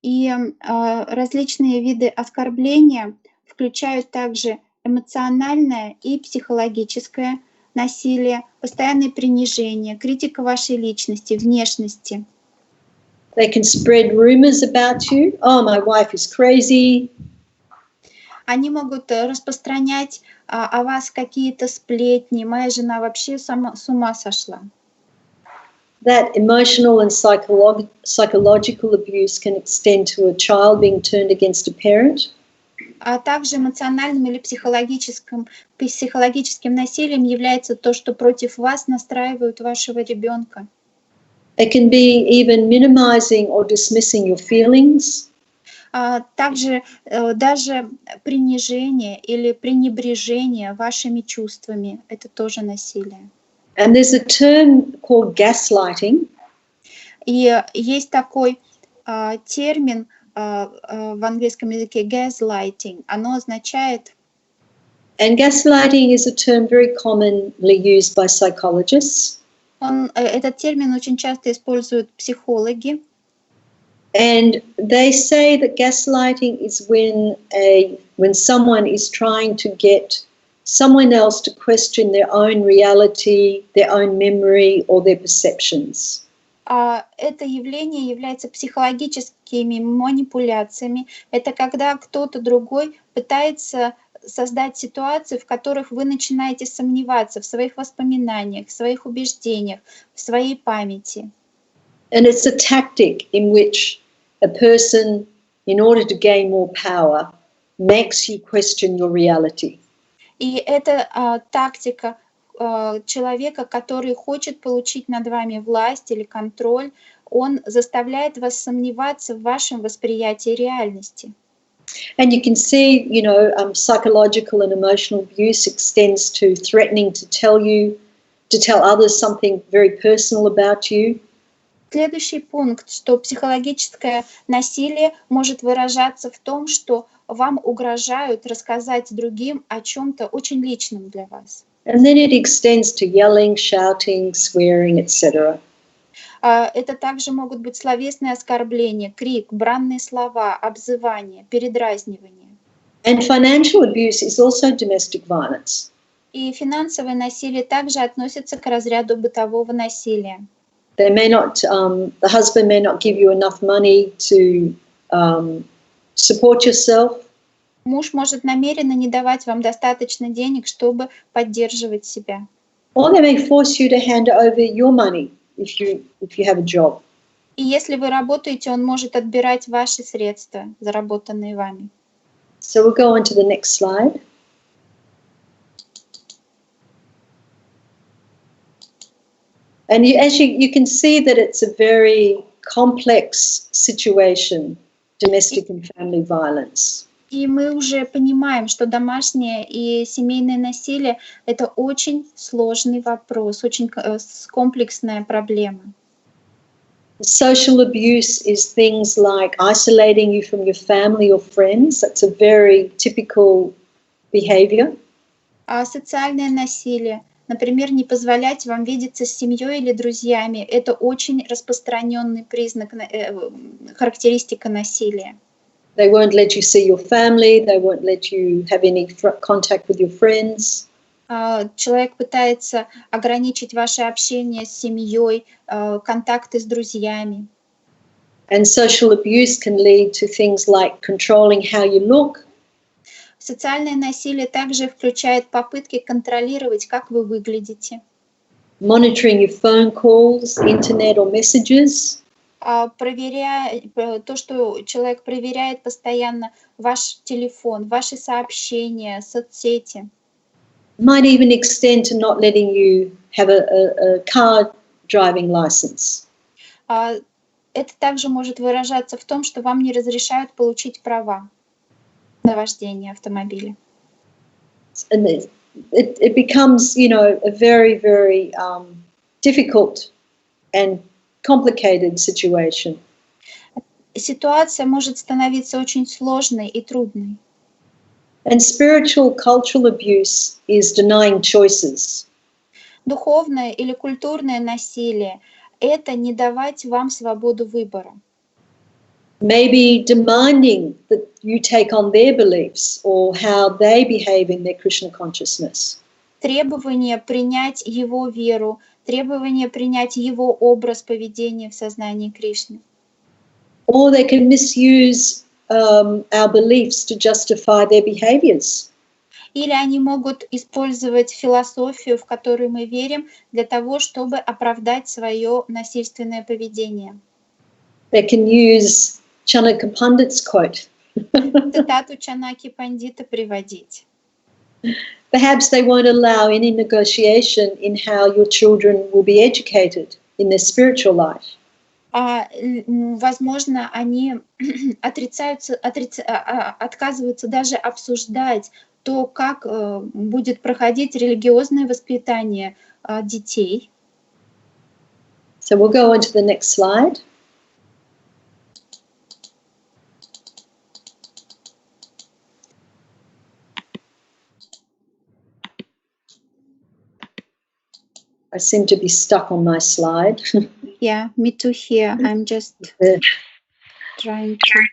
И различные виды оскорбления включают также эмоциональное и психологическое насилие, постоянное принижение, критика вашей личности, внешности. They can spread rumors about you. Oh, my wife is crazy. Они могут распространять о вас какие-то сплетни. Моя жена вообще с ума сошла. That emotional and psychological abuse can extend to a child being turned against a parent. А также эмоциональным или психологическим насилием является то, что против вас настраивают вашего ребенка. It can be even minimizing or dismissing your feelings. Также даже принижение или пренебрежение вашими чувствами — это тоже насилие. And there's a term called gaslighting. И есть такой термин в английском языке gaslighting. Оно означает... And gaslighting is a term very commonly used by psychologists. Этот термин очень часто используют психологи. And they say that gaslighting is when someone is trying to get someone else to question their own reality, their own memory, or their perceptions. Это явление является психологическими манипуляциями. Это когда кто-то другой пытается создать ситуации, в которых вы начинаете сомневаться в своих воспоминаниях, в своих убеждениях, в своей памяти. And it's a tactic in which a person, in order to gain more power, makes you question your reality. И это тактика человека, который хочет получить над вами власть или контроль. Он заставляет вас сомневаться в вашем восприятии реальности. And you can see, psychological and emotional abuse extends to threatening to tell others something very personal about you. Следующий пункт, что психологическое насилие может выражаться в том, что вам угрожают рассказать другим о чем-то очень личном для вас. And then it extends to yelling, shouting, swearing, etc. Это также могут быть словесные оскорбления, крик, бранные слова, обзывание, передразнивание. And financial abuse is also domestic violence. И финансовое насилие также относится к разряду бытового насилия. The husband may not give you enough money to support yourself. Муж может намеренно не давать вам достаточно денег, чтобы поддерживать себя. Or they may force you to hand over your money if you have a job. И если вы работаете, он может отбирать ваши средства, заработанные вами. So we'll go on to the next slide. And you can see that it's a very complex situation, domestic and family violence. И мы уже понимаем, что домашнее и семейное насилие — это очень сложный вопрос, очень комплексная проблема. Social abuse is things like isolating you from your family or friends. That's a very typical behavior. А социальное насилие, например, не позволять вам видеться с семьей или друзьями, это очень распространенный признак, характеристика насилия. They won't let you see your family, they won't let you have any contact with your friends. Человек пытается ограничить ваше общение с семьей, контакты с друзьями. And social abuse can lead to things like controlling how you look. Социальное насилие также включает попытки контролировать, как вы выглядите. Monitoring your phone calls, internet or messages. То, что человек проверяет постоянно ваш телефон, ваши сообщения, соцсети. Might even extend to not letting you have a car driving license. Это также может выражаться в том, что вам не разрешают получить права на вождение автомобиля. And it becomes, a very, very difficult and complicated situation. Ситуация может становиться очень сложной и трудной. And spiritual cultural abuse is denying choices. Духовное или культурное насилие — это не давать вам свободу выбора. Maybe demanding that you take on their beliefs or how they behave in their Krishna consciousness. Требование принять его веру, требование принять его образ поведения в сознании Кришны. Or they can misuse our beliefs to justify their behaviors. Или они могут использовать философию, в которую мы верим, для того, чтобы оправдать свое насильственное поведение. They can use Chanaka Pandit's quote. Цитату Чанаки Пандита приводить. Perhaps they won't allow any negotiation in how your children will be educated in their spiritual life. Возможно, они отказываются даже обсуждать то, как будет проходить религиозное воспитание детей. So we'll go on to the next slide. I seem to be stuck on my slide. Yeah, me too here. I'm just trying to...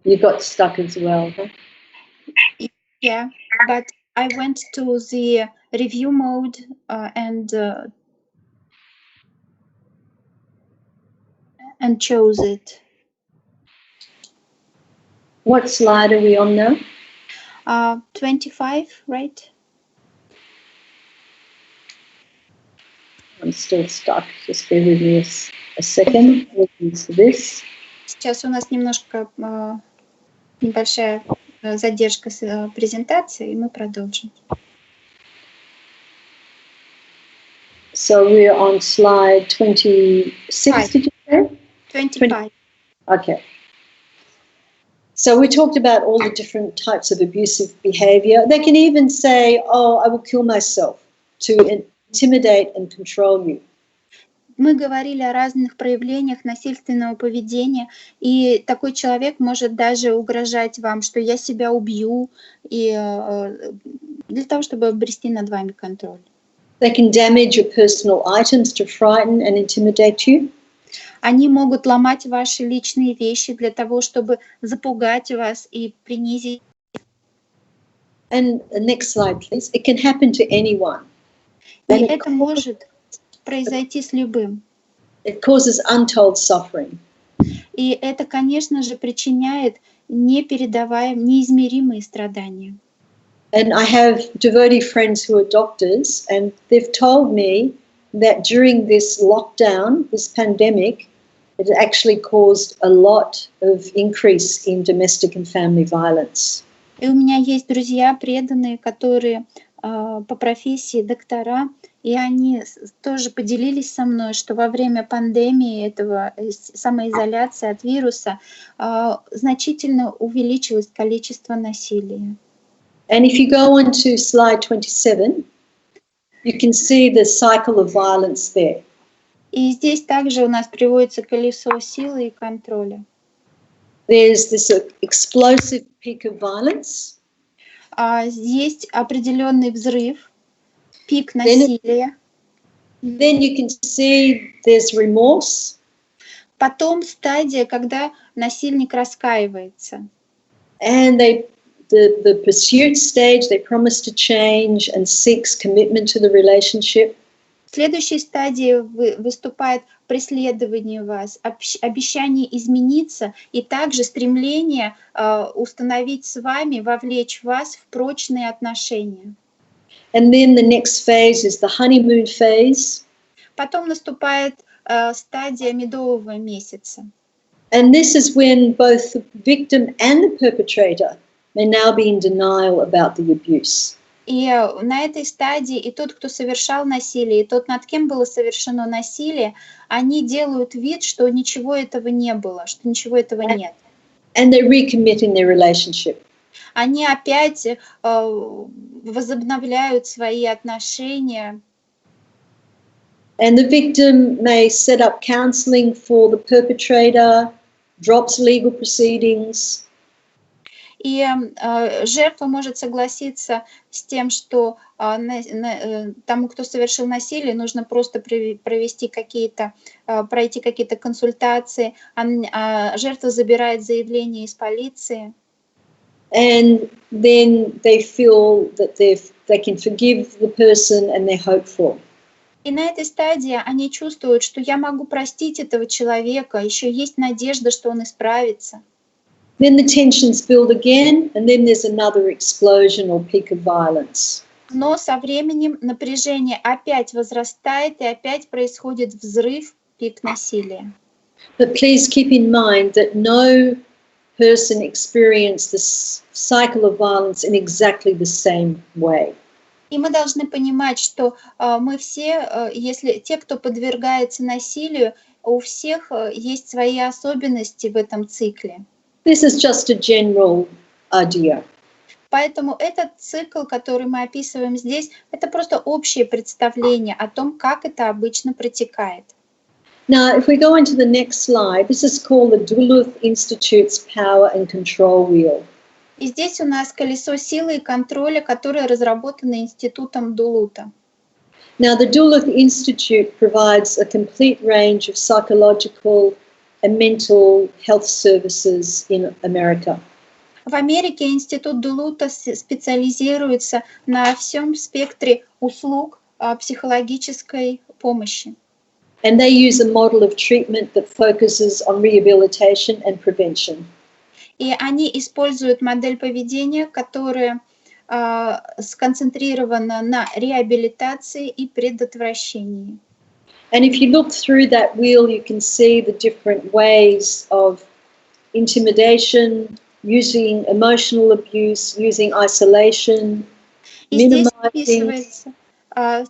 You got stuck as well, huh? Yeah, but I went to the review mode and chose it. What slide are we on now? 25, right? I'm still stuck. Just bear with me a second. This. Сейчас у нас немножко небольшая задержка с презентацией, и мы продолжим. So we're on slide 26, did you say? 25. Okay. So we talked about all the different types of abusive behavior. They can even say, oh, I will kill myself to intimidate and control you. Мы говорили о разных проявлениях насильственного поведения, и такой человек может даже угрожать вам, что я себя убью, и для того, чтобы обрести над вами контроль. They can damage your personal items to frighten and intimidate you. Они могут ломать ваши личные вещи для того, чтобы запугать вас и принизить. And the next slide, please. It can happen to anyone. И это может произойти с любым. It causes untold suffering. И это, конечно же, причиняет неизмеримые страдания. And I have devotee friends who are doctors, and they've told me that during this lockdown, this pandemic, it actually caused a lot of increase in domestic and family violence. И у меня есть друзья преданные, которые по профессии доктора, и они тоже поделились со мной, что во время пандемии этого самоизоляции от вируса значительно увеличилось количество насилия. And if you go on to slide 27, you can see the cycle of violence there. И здесь также у нас приводится колесо силы и контроля. There's this explosive peak of violence. Есть определенный взрыв, пик насилия. Then you can see there's remorse. Потом стадия, когда насильник раскаивается. And the pursuit stage, they promise to change and seeks commitment to the relationship. В следующей стадии выступает преследование вас, обещание измениться и также стремление установить с вами, вовлечь вас в прочные отношения. And then the next phase is the honeymoon phase. Потом наступает стадия медового месяца. And this is when both the victim and the perpetrator may now be in denial about the abuse. И на этой стадии и тот, кто совершал насилие, и тот, над кем было совершено насилие, они делают вид, что ничего этого не было, что ничего этого нет. And they recommit in their relationship. Они опять возобновляют свои отношения. And the victim may set up counseling for the perpetrator, drops legal proceedings. И жертва может согласиться с тем, что тому, кто совершил насилие, нужно просто пройти какие-то консультации. Жертва забирает заявление из полиции. And then they feel that they can forgive the person and they're hopeful. И на этой стадии они чувствуют, что я могу простить этого человека, еще есть надежда, что он исправится. Then the tensions build again, and then there's another explosion or peak of violence. Но со временем напряжение опять возрастает, и опять происходит взрыв, пик насилия. But please keep in mind that no person experienced this cycle of violence in exactly the same way. И мы должны понимать, что мы все, если те, кто подвергается насилию, у всех есть свои особенности в этом цикле. This is just a general idea. Поэтому этот цикл, который мы описываем здесь, это просто общее представление о том, как это обычно протекает. Now, if we go on to the next slide, this is called the Duluth Institute's Power and Control Wheel. И здесь у нас колесо силы и контроля, которое разработано Институтом Дулута. Now, the Duluth Institute provides a complete range of psychological and mental health services in America. В Америке Институт Дулута специализируется на всем спектре услуг психологической помощи. And they use a model of treatment that focuses on rehabilitation and prevention. И они используют модель поведения, которая сконцентрирована на реабилитации и предотвращении. And if you look through that wheel, you can see the different ways of intimidation, using emotional abuse, using isolation, И здесь minimizing. описывается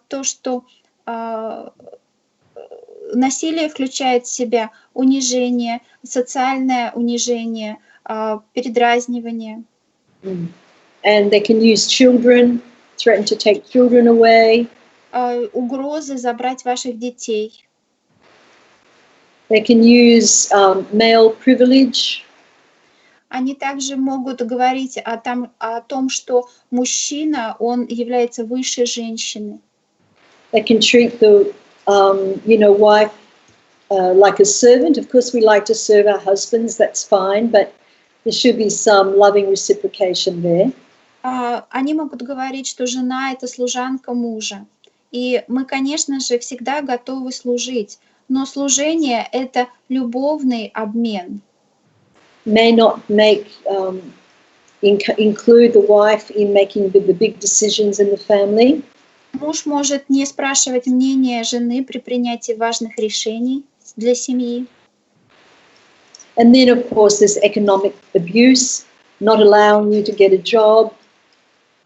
то, что насилие включает в себя унижение, социальное унижение, передразнивание. And they can use children, threaten to take children away. Угрозы забрать ваших детей. They can use male privilege. Они также могут говорить о том, что мужчина, он является выше женщины. They can treat the wife like a servant. Of course, we like to serve our husbands, that's fine, but there should be some loving reciprocation there. Они могут говорить, что жена — это служанка мужа. И мы, конечно же, всегда готовы служить. Но служение — это любовный обмен. May not include the wife in making the big decisions in the family. Муж может не спрашивать мнение жены при принятии важных решений для семьи. And then, of course, there's economic abuse, not allowing you to get a job,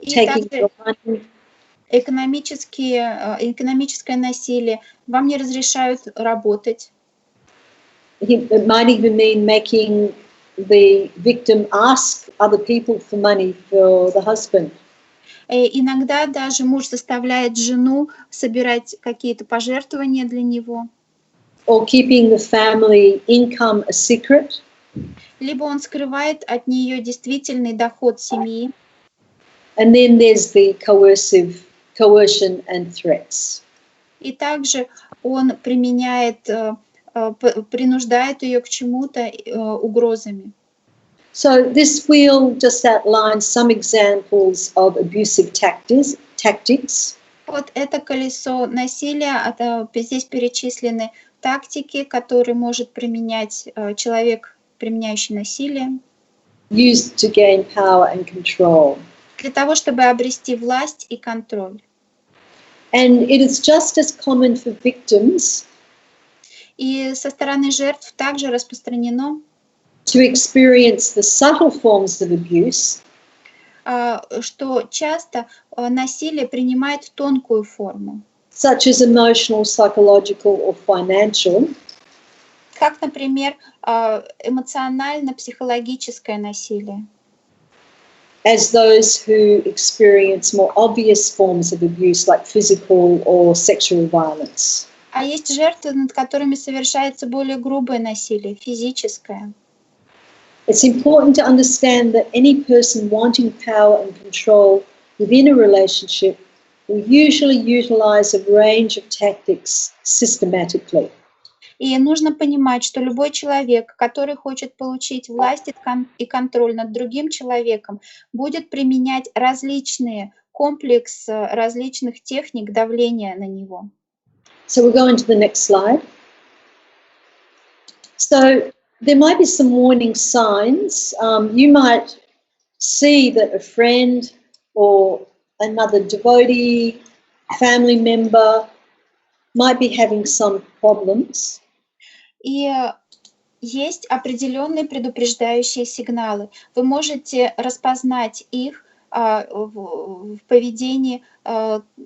taking your money. Экономическое насилие. Вам не разрешают работать. It might even mean making the victim ask other people for money for the husband. Иногда даже муж заставляет жену собирать какие-то пожертвования для него. Or keeping the family income a secret. Либо он скрывает от нее действительный доход семьи. And then there's the coercion and threats. И также он принуждает ее к чему-то угрозами. So this wheel just outlines some examples of abusive tactics. Вот это колесо насилия, здесь перечислены тактики, которые может применять человек, применяющий насилие. Used to gain power and control. Для того, чтобы обрести власть и контроль. And it is just as common for victims. И со стороны жертв также распространено to experience the subtle forms of abuse, что часто насилие принимает тонкую форму, such as emotional, psychological, or financial, как, например, эмоционально-психологическое насилие, as those who experience more obvious forms of abuse, like physical or sexual violence. А есть жертвы, над которыми совершается более грубое насилие, физическое. It's important to understand that any person wanting power and control within a relationship will usually utilize a range of tactics systematically. И нужно понимать, что любой человек, который хочет получить власть и контроль над другим человеком, будет применять комплекс различных техник давления на него. So we'll go into the next slide. So there might be some warning signs. You might see that a friend or another devotee, family member might be having some problems. И есть определенные предупреждающие сигналы. Вы можете распознать их в поведении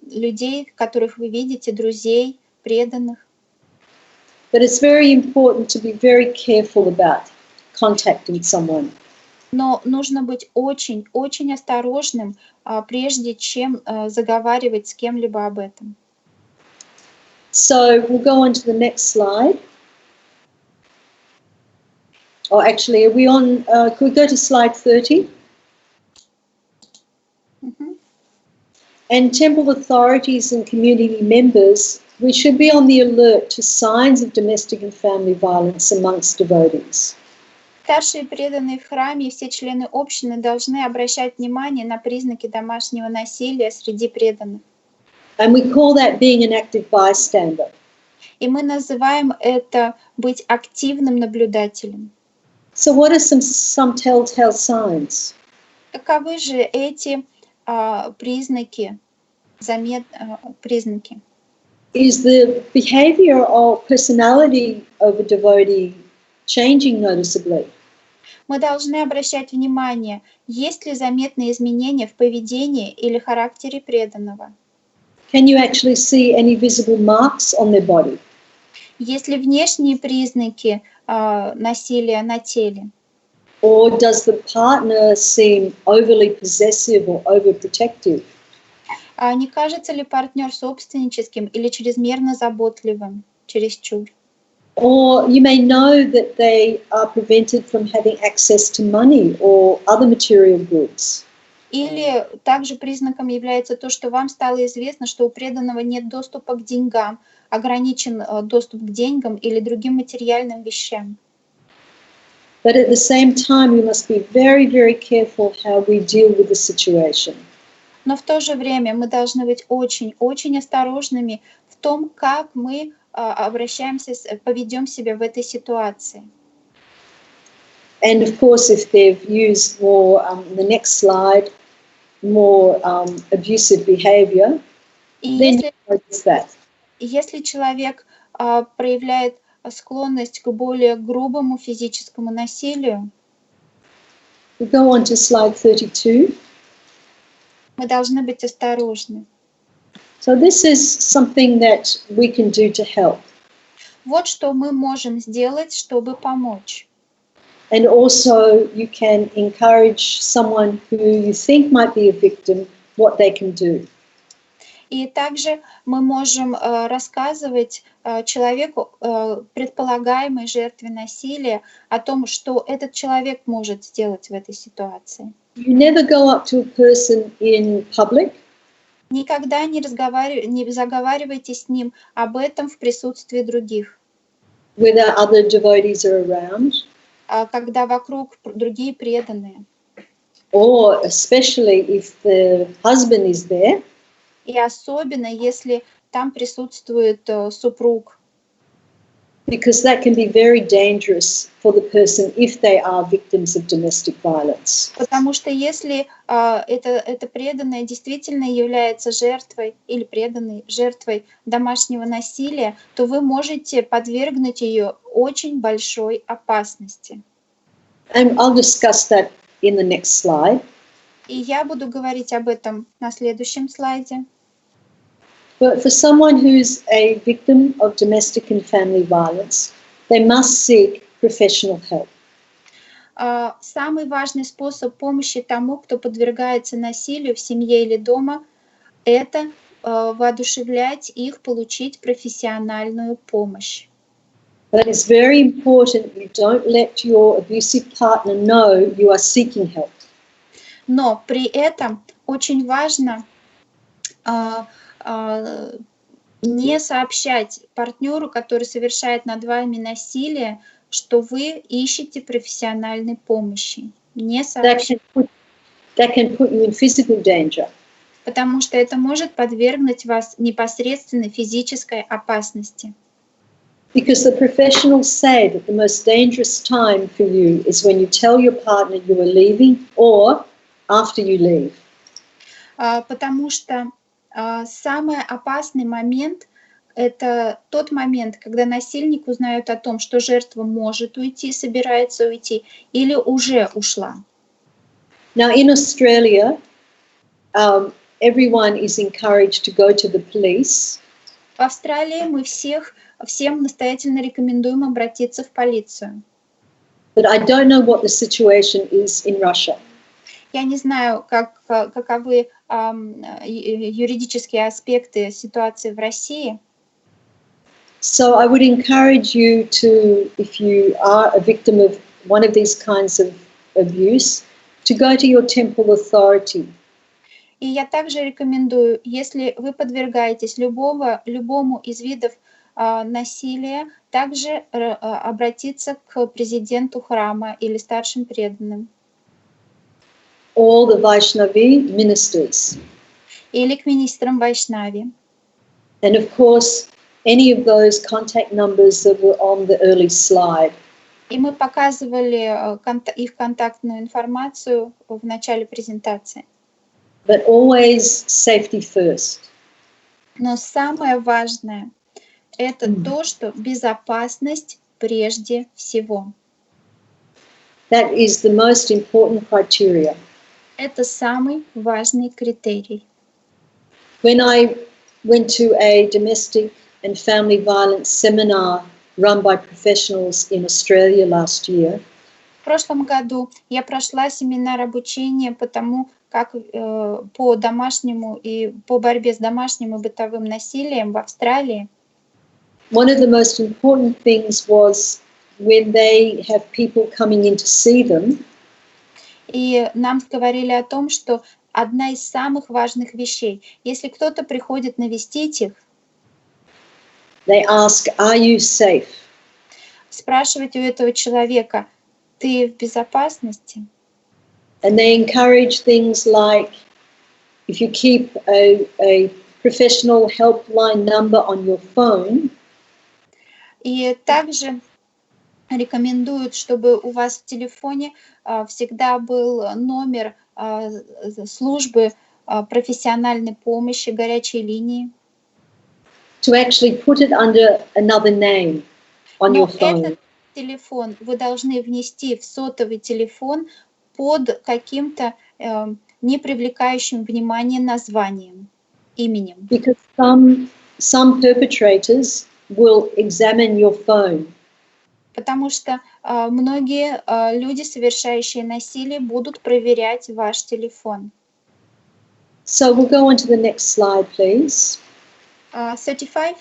людей, которых вы видите, друзей, преданных. But it's very important to be very careful about contacting someone. Но нужно быть очень осторожным, прежде чем заговаривать с кем-либо об этом. So we'll go on to the next slide. Oh, actually, are we on? Could we go to slide 30? Mm-hmm. And temple authorities and community members, we should be on the alert to signs of domestic and family violence amongst devotees. Старшие преданные в храме и все члены общины должны обращать внимание на признаки домашнего насилия среди преданных. And we call that being an active bystander. И мы называем это быть активным наблюдателем. So what are some telltale signs? Каковы же эти признаки, признаки? Is the behavior or personality of a devotee changing noticeably? Мы должны обращать внимание, есть ли заметные изменения в поведении или характере преданного. Can you actually see any visible marks on their body? Есть ли внешние признаки насилия на теле? Or does the partner seem overly possessive or overprotective? Не кажется ли партнер собственническим или чрезмерно заботливым, чересчур? Or you may know that they are prevented from having access to money or other material goods. Или также признаком является то, что вам стало известно, что у преданного нет доступа к деньгам, ограничен доступ к деньгам или другим материальным вещам. But at the same time, we must be very, very careful how we deal with the situation. Но в то же время мы должны быть очень осторожными в том, как мы поведем себя в этой ситуации. And of course, if they've used more, the next slide, more abusive behavior, then you notice that. Если человек проявляет склонность к более грубому физическому насилию, We go on to slide 32. мы должны быть осторожны. So this is something that we can do to help. Вот что мы можем сделать, чтобы помочь. And also you can encourage someone who you think might be a victim what they can do. И также мы можем рассказывать человеку, предполагаемой жертве насилия, о том, что этот человек может сделать в этой ситуации. You never go up to a person in public. Никогда не заговаривайте с ним об этом в присутствии других. Whether other devotees are around. Когда вокруг другие преданные. Or especially if the husband is there. И особенно, если там присутствует супруг. Because that can be very dangerous for the person if they are victims of domestic violence. Потому что если эта преданная действительно является жертвой или преданной жертвой домашнего насилия, то вы можете подвергнуть ее очень большой опасности. And I'll discuss that in the next slide. И я буду говорить об этом на следующем слайде. But for someone who's a victim of domestic and family violence, they must seek professional help. Самый важный способ помощи тому, кто подвергается насилию в семье или дома, это воодушевлять их получить профессиональную помощь. But it's very important you don't let your abusive partner know you are seeking help. Но при этом очень важно не сообщать партнеру, который совершает над вами насилие, что вы ищете профессиональной помощи. Не сообщать. That can put you in physical danger. потому что это может подвергнуть вас непосредственно физической опасности. Because the professionals say that the most dangerous time for you is when you tell your partner you are leaving or after you leave. Потому что самый опасный момент — это тот момент, когда насильник узнает о том, что жертва может уйти, собирается уйти или уже ушла. Now in Australia, everyone is encouraged to go to the police. В Австралии мы всем настоятельно рекомендуем обратиться в полицию. But I don't know what the situation is in Russia. Я не знаю, каковы юридические аспекты ситуации в России. So I would encourage you to, if you are a victim of one of these kinds of abuse, to go to your temple authority. И я также рекомендую, если вы подвергаетесь любому из видов насилия, также обратиться к президенту храма или старшим преданным. All the Vaishnavi ministers. Или к министрам Вайшнави. And of course, any of those contact numbers that were on the early slide. И мы показывали их контактную информацию в начале презентации. But always safety first. Но самое важное — это то, что безопасность прежде всего. That is the most important criteria. Это самый важный критерий. When I went to a domestic and family violence seminar run by professionals in Australia last year, в прошлом году я прошла семинар обучения по тому, как по домашнему и по борьбе с домашним и бытовым насилием в Австралии. One of the most important things was when they have people coming in to see them. И нам говорили о том, что одна из самых важных вещей, если кто-то приходит навестить их, they ask, "Are you safe?" Спрашивать у этого человека: ты в безопасности? And they encourage things like, if you keep a professional helpline number on your phone. И также рекомендуют, чтобы у вас в телефоне всегда был номер службы профессиональной помощи, горячей линии. To actually put it under another name on your phone. Этот телефон вы должны внести в сотовый телефон под каким-то не привлекающим внимания названием, именем. Because some perpetrators will examine your phone. Потому что многие люди, совершающие насилие, будут проверять ваш телефон. So we'll go on to the next slide, please. 35?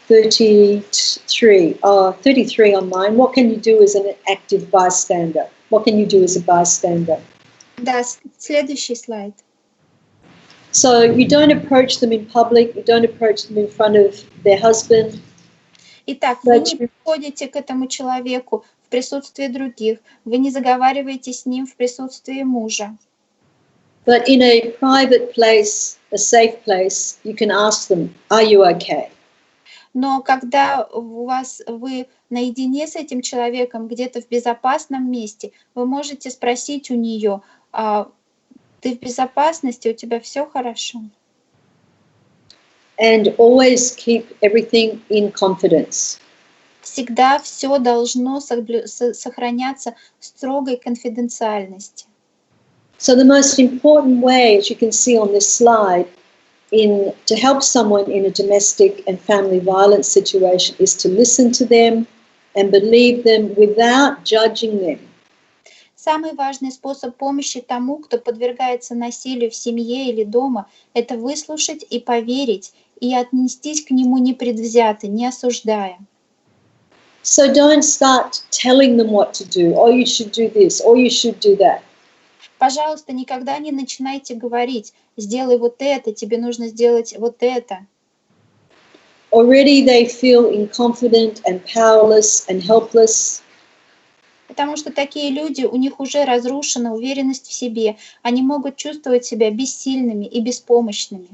33. 33 on mine. What can you do as an active bystander? What can you do as a bystander? Да, следующий слайд. So you don't approach them in public, you don't approach them in front of their husband. Итак, вы не подходите к этому человеку в присутствии других, вы не заговариваете с ним в присутствии мужа. But in a private place, a safe place, you can ask them, "Are you okay?" Но когда вы наедине с этим человеком, где-то в безопасном месте, вы можете спросить у нее: ты в безопасности, у тебя все хорошо? And always keep everything in confidence. Всегда все должно сохраняться в строгой конфиденциальности. So the most important way, as you can see on this slide, to help someone in a domestic and family violence situation is to listen to them and believe them without judging them. Самый важный способ помощи тому, кто подвергается насилию в семье или дома, это выслушать и поверить, и отнестись к нему непредвзято, не осуждая. So don't start telling them what to do, or you should do this, or you should do that. Пожалуйста, никогда не начинайте говорить: сделай вот это, тебе нужно сделать вот это. Already they feel inconfident and powerless and helpless. Потому что такие люди, у них уже разрушена уверенность в себе. Они могут чувствовать себя бессильными и беспомощными.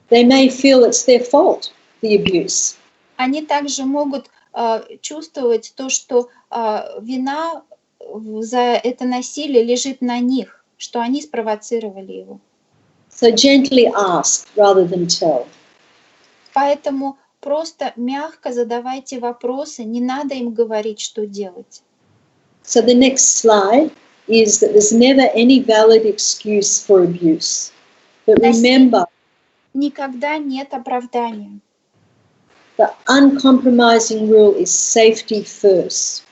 They may feel it's their fault, the abuse. Они также могут чувствовать то, что вина за это насилие лежит на них, что они спровоцировали его. So gently ask rather than tell. Поэтому просто мягко задавайте вопросы, не надо им говорить, что делать. So the next slide is that there's never any valid excuse for abuse. But remember, никогда нет оправдания. The uncompromising rule is safety first.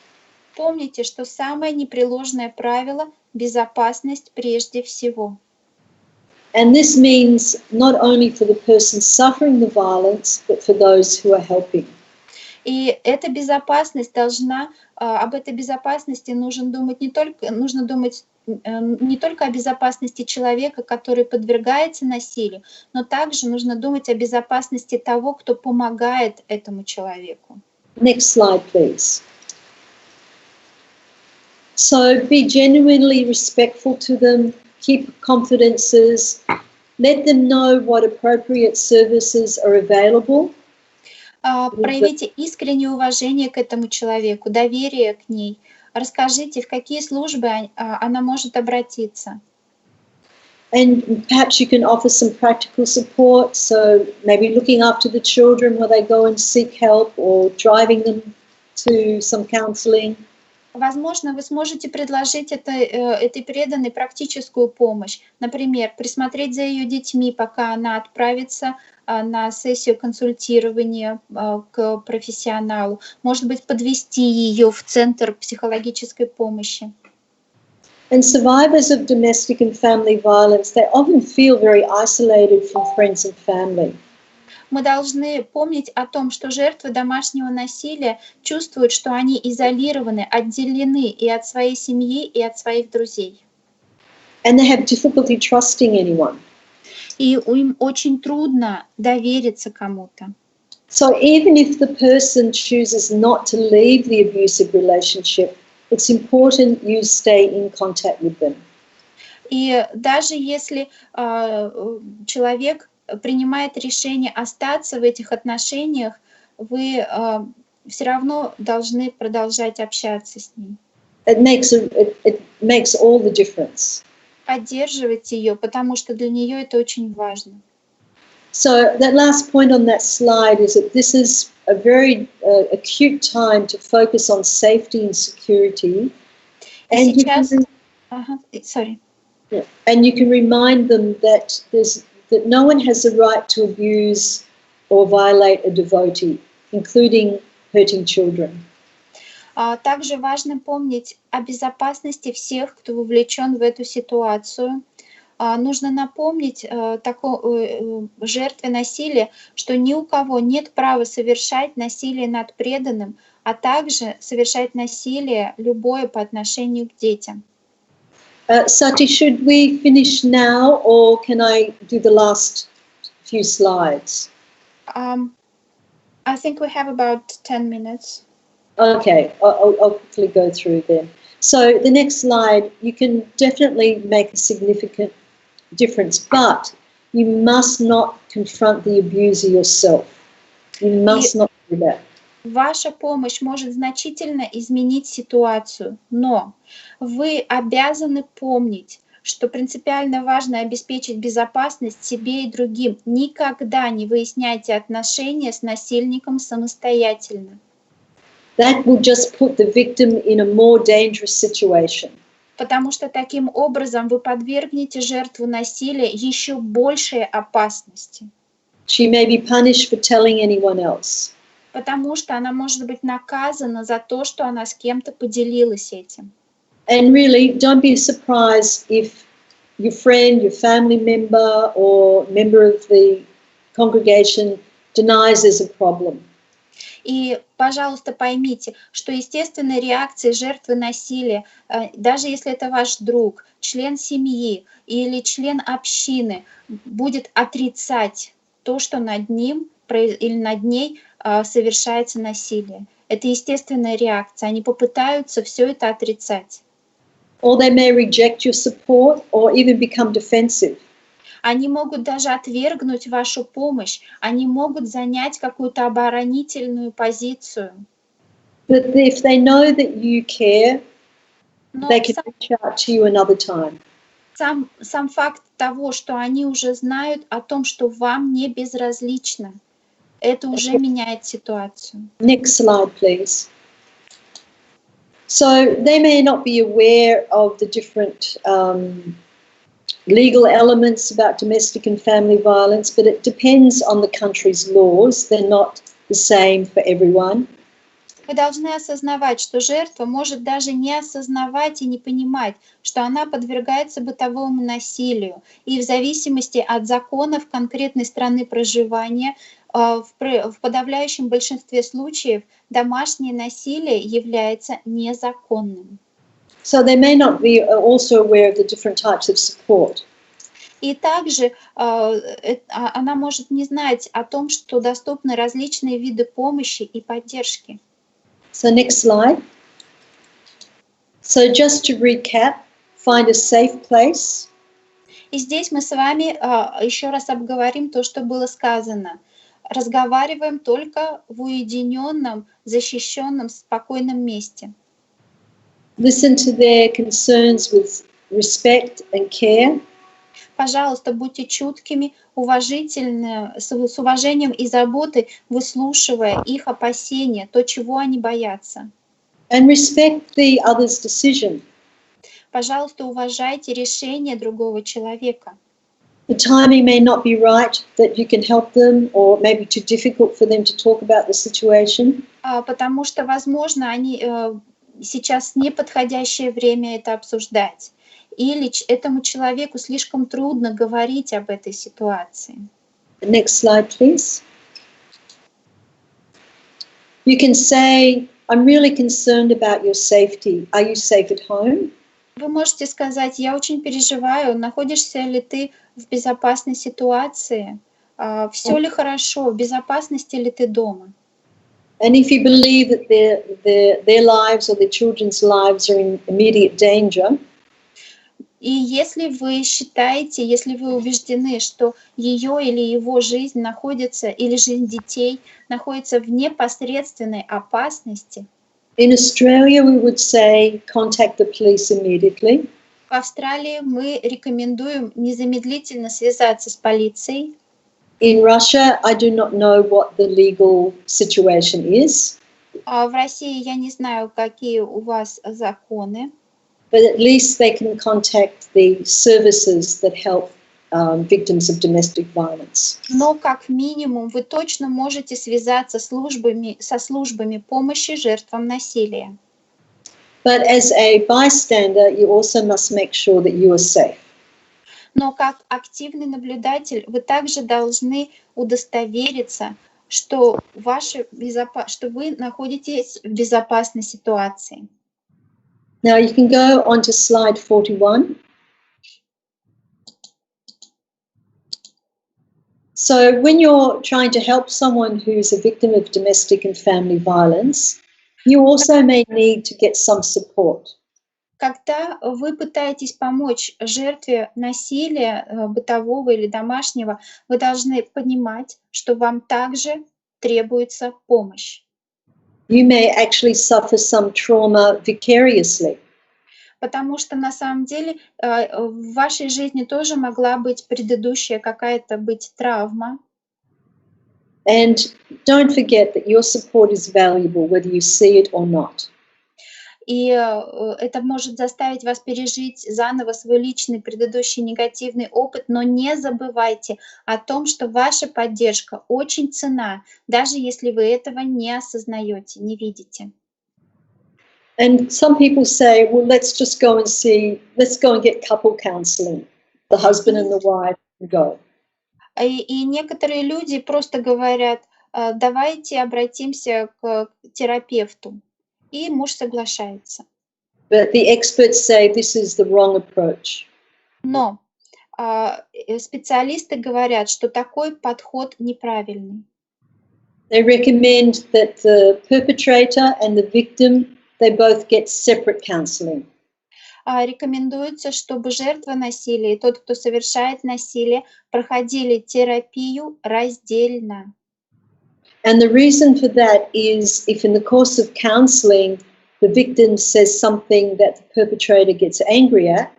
Помните, что самое непреложное правило – безопасность прежде всего. And this means not only for the person suffering the violence, but for those who are helping. И эта безопасность должна, об этой безопасности нужно думать не только о безопасности человека, который подвергается насилию, но также нужно думать о безопасности того, кто помогает этому человеку. Next slide, please. So be genuinely respectful to them, keep confidences, let them know what appropriate services are available. Проявите искреннее уважение к этому человеку, доверие к ней. Расскажите, в какие службы она может обратиться. And perhaps you can offer some practical support, so maybe looking after the children while they go and seek help or driving them to some counseling. Возможно, вы сможете предложить этой преданной практическую помощь. Например, присмотреть за ее детьми, пока она отправится на сессию консультирования к профессионалу. Может быть, подвести ее в центр психологической помощи. And survivors of domestic and family violence, they often feel very isolated from friends and family. Мы должны помнить о том, что жертвы домашнего насилия чувствуют, что они изолированы, отделены и от своей семьи, и от своих друзей. And they have difficulty trusting anyone. И им очень трудно довериться кому-то. So even if the person chooses not to leave the abusive relationship, it's important you stay in contact with them. И даже если человек принимает решение остаться в этих отношениях, вы все равно должны продолжать общаться с ним. It makes all the difference. Поддерживать ее, потому что для нее это очень важно. So that last point on that slide is that this is a very acute time to focus on safety and security. And сейчас, and you can remind them that that no one has the right to abuse or violate a devotee, including hurting children. Также важно помнить о безопасности всех, кто вовлечен в эту ситуацию. Нужно напомнить жертве насилия, что ни у кого нет права совершать насилие над преданным, а также совершать насилие любое по отношению к детям. Sati, should we finish now, or can I do the last few slides? I think we have about 10 minutes. Okay, I'll quickly go through them. So the next slide, you can definitely make a significant difference, but you must not confront the abuser yourself. You must not do that. Ваша помощь может значительно изменить ситуацию, но вы обязаны помнить, что принципиально важно обеспечить безопасность себе и другим. Никогда не выясняйте отношения с насильником самостоятельно. That will just put the victim in a more dangerous situation. Потому что таким образом вы подвергнете жертву насилия еще большей опасности. She may be punished for telling anyone else. Потому что она может быть наказана за то, что она с кем-то поделилась этим. And really, don't be surprised if your friend, your family member, or member of the congregation denies there's a problem. И, пожалуйста, поймите, что естественной реакцией жертвы насилия, даже если это ваш друг, член семьи или член общины, будет отрицать то, что над ним или над ней совершается насилие. Это естественная реакция. Они попытаются все это отрицать. Or they may reject your support or even become defensive. Они могут даже отвергнуть вашу помощь. Они могут занять какую-то оборонительную позицию. But if they know that you care, Но they can reach out to you another time. сам факт того, что они уже знают о том, что вам не безразлично, это уже меняет ситуацию. Next slide, please. So they may not be aware of the different legal elements about domestic and family violence, but it depends on the country's laws. They're not the same for everyone. Вы должны осознавать, что жертва может даже не осознавать и не понимать, что она подвергается бытовому насилию. И в зависимости от законов конкретной страны проживания, в подавляющем большинстве случаев домашнее насилие является незаконным. So they may not be also aware of the different types of support. И также она может не знать о том, что доступны различные виды помощи и поддержки. So next slide. So just to recap, find a safe place. И здесь мы с вами еще раз обговорим то, что было сказано. Разговариваем только в уединенном, защищенном, спокойном месте. Listen to their concerns with respect and care. Пожалуйста, будьте чуткими, уважительны, с уважением и заботой, выслушивая их опасения, то, чего они боятся. And respect the other's decision. Пожалуйста, уважайте решение другого человека. The timing may not be right that you can help them, or it may be too difficult for them to talk about the situation. Потому что, возможно, они сейчас неподходящее время это обсуждать. Или этому человеку слишком трудно говорить об этой ситуации. Next slide, please. You can say, I'm really concerned about your safety. Are you safe at home? Вы можете сказать, я очень переживаю, находишься ли ты в безопасной ситуации, все ли хорошо, в безопасности ли ты дома. And if you believe that their lives or their children's lives are in immediate danger, и если вы считаете, если вы убеждены, что ее или его жизнь находится, или жизнь детей находится в непосредственной опасности, in Australia we would say contact the police immediately. В Австралии мы рекомендуем незамедлительно связаться с полицией. In Russia, I do not know what the legal situation is. В России я не знаю, какие у вас законы. But at least they can contact the services that help victims of domestic violence. Но как минимум вы точно можете связаться со службами помощи жертвам насилия. But as a bystander, you also must make sure that you are safe. Но как активный наблюдатель вы также должны удостовериться, что вы находитесь в безопасной ситуации. Now you can go on to slide 41. So when you're trying to help someone who's a victim of domestic and family violence, you also may need to get some support. Когда вы пытаетесь помочь жертве насилия бытового или домашнего, вы должны понимать, что вам также требуется помощь. You may actually suffer some trauma vicariously. Потому что на самом деле в вашей жизни тоже могла быть предыдущая какая-то травма. And don't forget that your support is valuable, whether you see it or not. И это может заставить вас пережить заново свой личный предыдущий негативный опыт, но не забывайте о том, что ваша поддержка очень ценна, даже если вы этого не осознаете, не видите. And some people say, well, let's go and get couple counseling. The husband and the wife go. И некоторые люди просто говорят, давайте обратимся к терапевту. И муж соглашается. But the experts say this is the wrong approach. Но специалисты говорят, что такой подход неправильный. They recommend that the perpetrator and the victim, they both get separate counseling. Рекомендуется, чтобы жертва насилия и тот, кто совершает насилие, проходили терапию раздельно. And the reason for that is if in the course of counseling, the victim says something that the perpetrator gets angry at,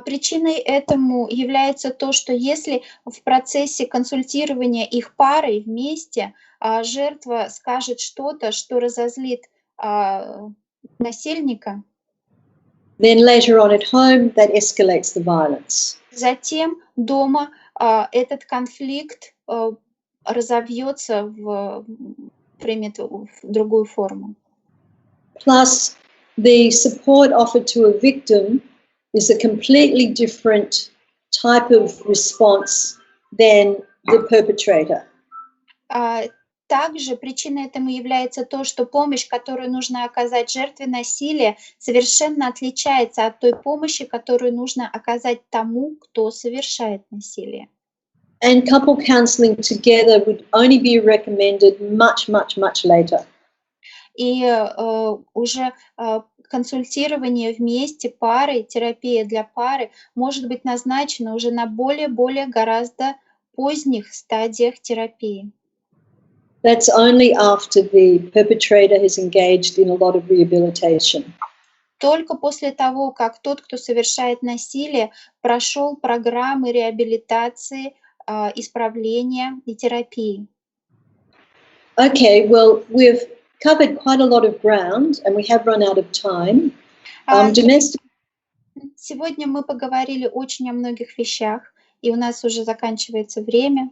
Причиной этому является то, что если в процессе консультирования их парой вместе жертва скажет что-то, что разозлит насильника, then later on at home, that escalates the violence. затем дома этот конфликт разовьется, примет другую форму. Plus, the support offered to a victim is a completely different type of response than the perpetrator. Также причиной этому является то, что помощь, которую нужно оказать жертве насилия, совершенно отличается от той помощи, которую нужно оказать тому, кто совершает насилие. And couple counseling together would only be recommended much, much, much later. И уже консультирование вместе парой, терапия для пары может быть назначена уже на более гораздо поздних стадиях терапии. That's only after the perpetrator has engaged in a lot of rehabilitation. Только после того, как тот, кто совершает насилие, прошел программы реабилитации, исправления и терапии. Okay, well, we've covered quite a lot of ground and we have run out of time. Сегодня мы поговорили очень о многих вещах, и у нас уже заканчивается время.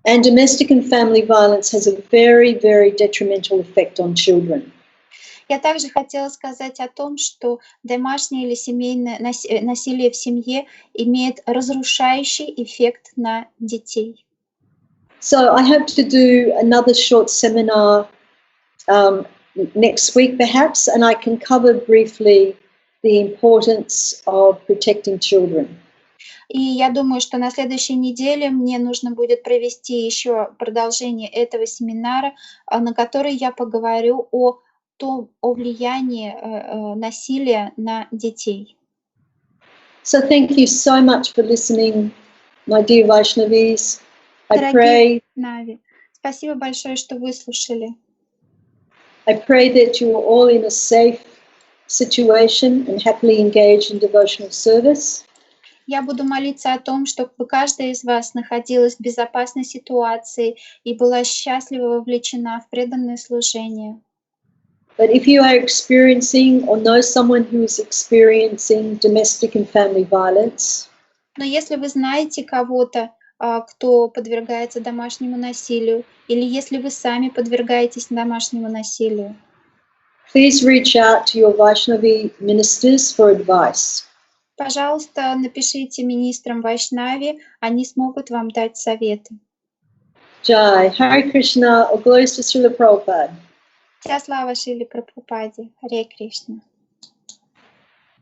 And domestic and family violence has a very, very detrimental effect on children. Я также хотела сказать о том, что домашнее или семейное насилие в семье имеет разрушающий эффект на детей. So I hope to do another short seminar next week perhaps, and I can cover briefly the importance of protecting children. И я думаю, что на следующей неделе мне нужно будет провести еще продолжение этого семинара, на который я поговорю о влиянии насилия на детей. So thank you so much for listening, my dear Vaishnavis. I pray. Нави, спасибо большое, что выслушали. I pray that you are all in a safe situation and happily engaged in devotional service. Я буду молиться о том, чтобы каждая из вас находилась в безопасной ситуации и была счастливо вовлечена в преданное служение. But if you are experiencing or know someone who is experiencing domestic and family violence, но если вы знаете кого-то, кто подвергается домашнему насилию, или если вы сами подвергаетесь домашнему насилию, please reach out to your Vaishnavi ministers for advice. Пожалуйста, напишите министрам Vaishnavi, они смогут вам дать советы. Jai, Hare Krishna, or glories to Шрилы Прабхупады. Вся слава Шриле Прабхупаде. Харе Кришна.